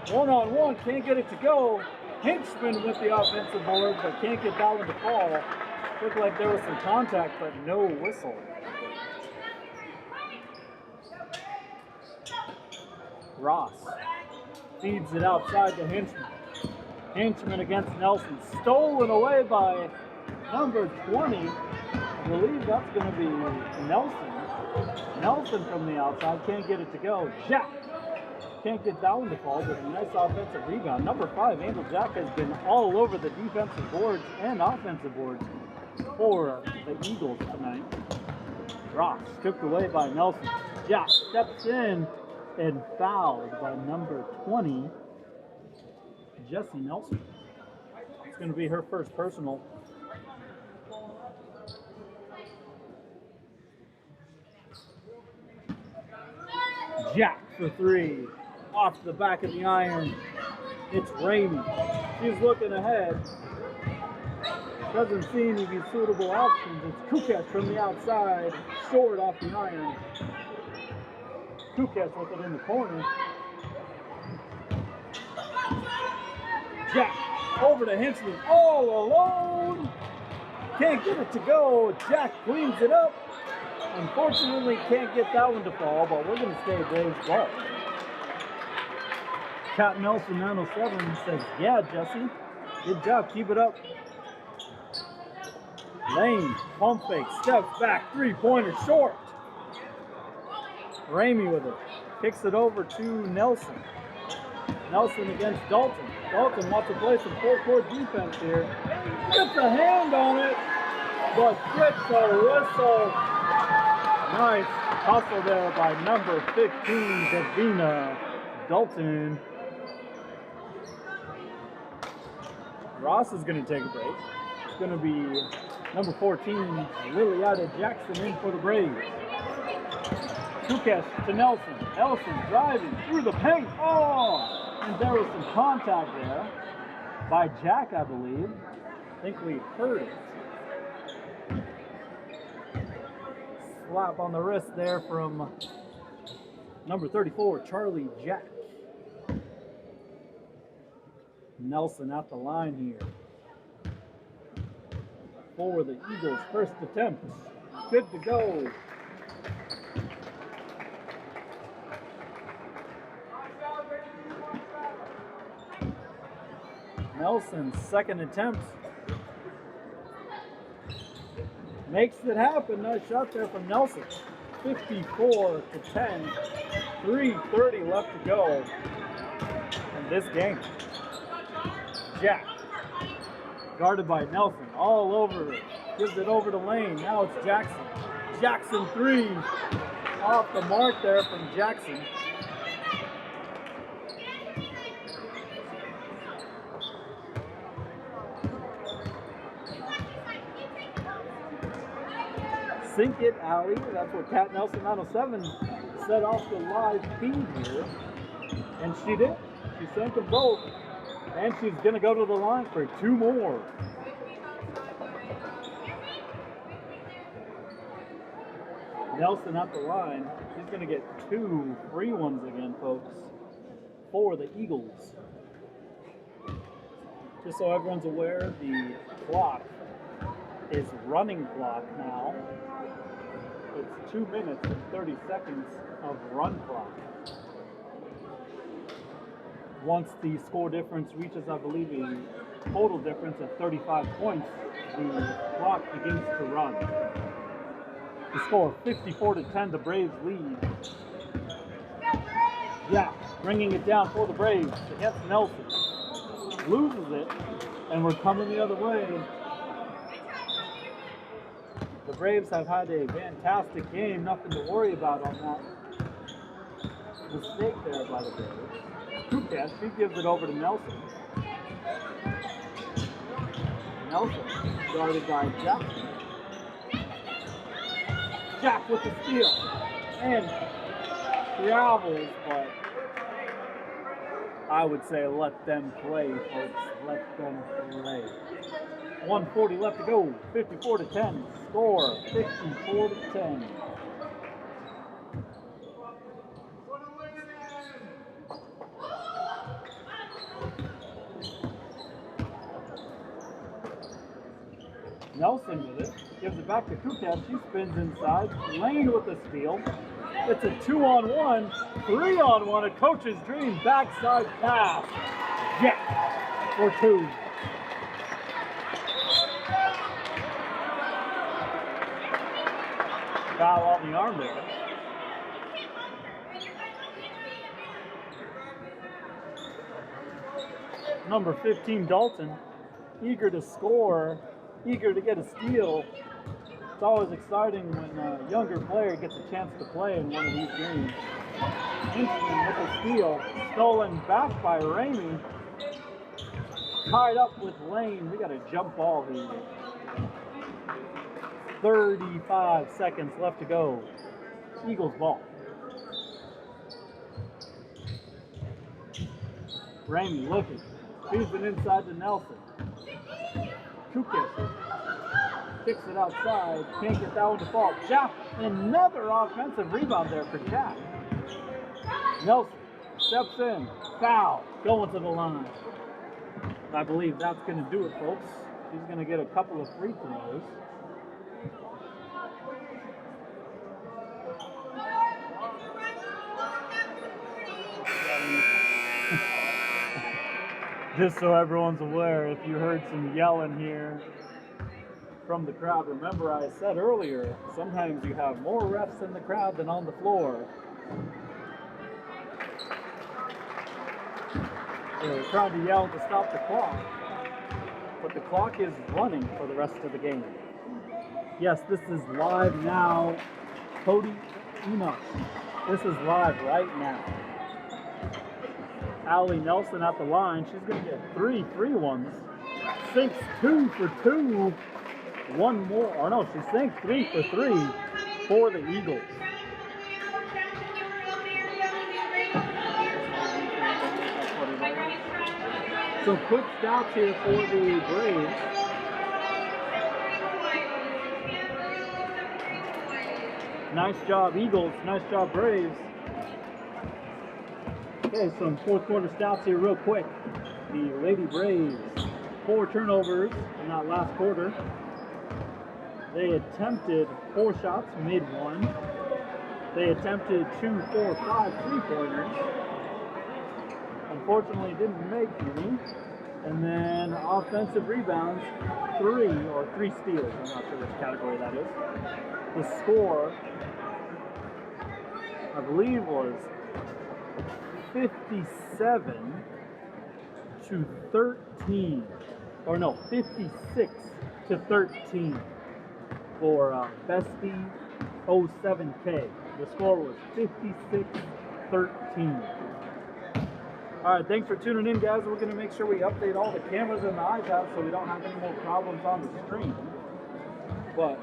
One-on-one, can't get it to go. Henchman with the offensive board, but can't get that one to fall. Looked like there was some contact, but no whistle. Ross feeds it outside to Henchman. Henchman against Nelson. Stolen away by number 20, believe that's going to be Nelson. Nelson from the outside can't get it to go. Jack can't get that one to fall, but a nice offensive rebound. Number 5, Angel Jack, has been all over the defensive boards and offensive boards for the Eagles tonight. Ross stripped away by Nelson. Jack steps in and fouled by number 20, Jessie Nelson. It's going to be her first personal. Jack for 3. Off the back of the iron. It's Ramey. She's looking ahead. Doesn't see any suitable options. It's Kukesh from the outside. Short off the iron. Kukesh with it in the corner. Jack over to Hensley. All alone. Can't get it to go. Jack cleans it up. Unfortunately, can't get that one to fall, but we're going to stay Braves ball. Cat Nelson 907 says, yeah, Jesse. Good job. Keep it up. Lane, pump fake, steps back, 3-pointer short. Ramey with it. Kicks it over to Nelson. Nelson against Dalton. Dalton wants to play some full-court defense here. Gets a hand on it, but gets a whistle. Nice hustle there by number 15, Davina Dalton. Ross is going to take a break. It's going to be number 14, Liliana Jackson, in for the Braves. Kukesh to Nelson. Nelson driving through the paint. Oh! And there was some contact there by Jack, I believe. I think we heard it. Slap on the wrist there from number 34, Charlie Jack. Nelson at the line here for the Eagles' first attempt. Good to go. Nelson's second attempt makes it happen. Nice shot there from Nelson. 54 to 10. 3:30 left to go in this game. Jack, guarded by Nelson, all over it. Gives it over to Lane. Now it's Jackson. Jackson 3. Off the mark there from Jackson. Sink it, Allie. That's what Cat Nelson 907 set off the live feed here. And she did. She sent them both. And she's going to go to the line for 2 more. Nelson at the line. She's going to get 2 free ones again, folks, for the Eagles. Just so everyone's aware, the clock is running clock now. It's 2 minutes and 30 seconds of run clock. Once the score difference reaches, I believe, a total difference of 35 points, the clock begins to run. The score 54 to 10, the Braves lead. Jack bringing it down for the Braves against Nelson. Loses it, and we're coming the other way. The Braves have had a fantastic game. Nothing to worry about on that mistake there by the Braves. Kukesh, he gives it over to Nelson. Nelson, guarded by Jackson. Jack with the steal. And travels, but I would say let them play, folks. Let them play. 1:40 left to go. 54 to 10. Score 54 to 10. Nelson with it. Gives it back to Kukesh. She spins inside. Lane with the steal. It's a 2-on-1, 3-on-1, a coach's dream backside pass. Jack for 2. Foul on the arm there. Number 15, Dalton, eager to score, eager to get a steal. It's always exciting when a younger player gets a chance to play in one of these games. Hinchman with a steal, stolen back by Ramey. Tied up with Lane. We got a jump ball here. 35 seconds left to go. Eagles ball. Ramey looking. Feeds it inside to Nelson. Kukis kicks it outside. Can't get that one to fall. Jack, another offensive rebound there for Jack. Nelson steps in. Foul. Going to the line. I believe that's going to do it, folks. He's going to get a couple of free throws. Just so everyone's aware, if you heard some yelling here from the crowd, remember I said earlier, sometimes you have more refs in the crowd than on the floor. They're trying to yell to stop the clock, but the clock is running for the rest of the game. Yes, this is live now. Cody Enoch, this is live right now. Allie Nelson at the line. She's going to get 3 free ones. Sinks 2 for 2. One more. Or no, she sinks 3 for 3 for the Eagles. Some quick stats here for the Braves. Nice job, Eagles. Nice job, Braves. Okay, some fourth quarter stats here real quick. The Lady Braves, 4 turnovers in that last quarter. They attempted 4 shots, made 1. They attempted 2, 4, 5 3-pointers. Unfortunately, didn't make any. And then offensive rebounds, 3 or 3 steals. I'm not sure which category that is. The score, I believe, was 57 to 13, or no, 56 to 13 for Bestie 07K. The score was 56-13. All right, thanks for tuning in, guys. We're going to make sure we update all the cameras and the iPads so we don't have any more problems on the stream. But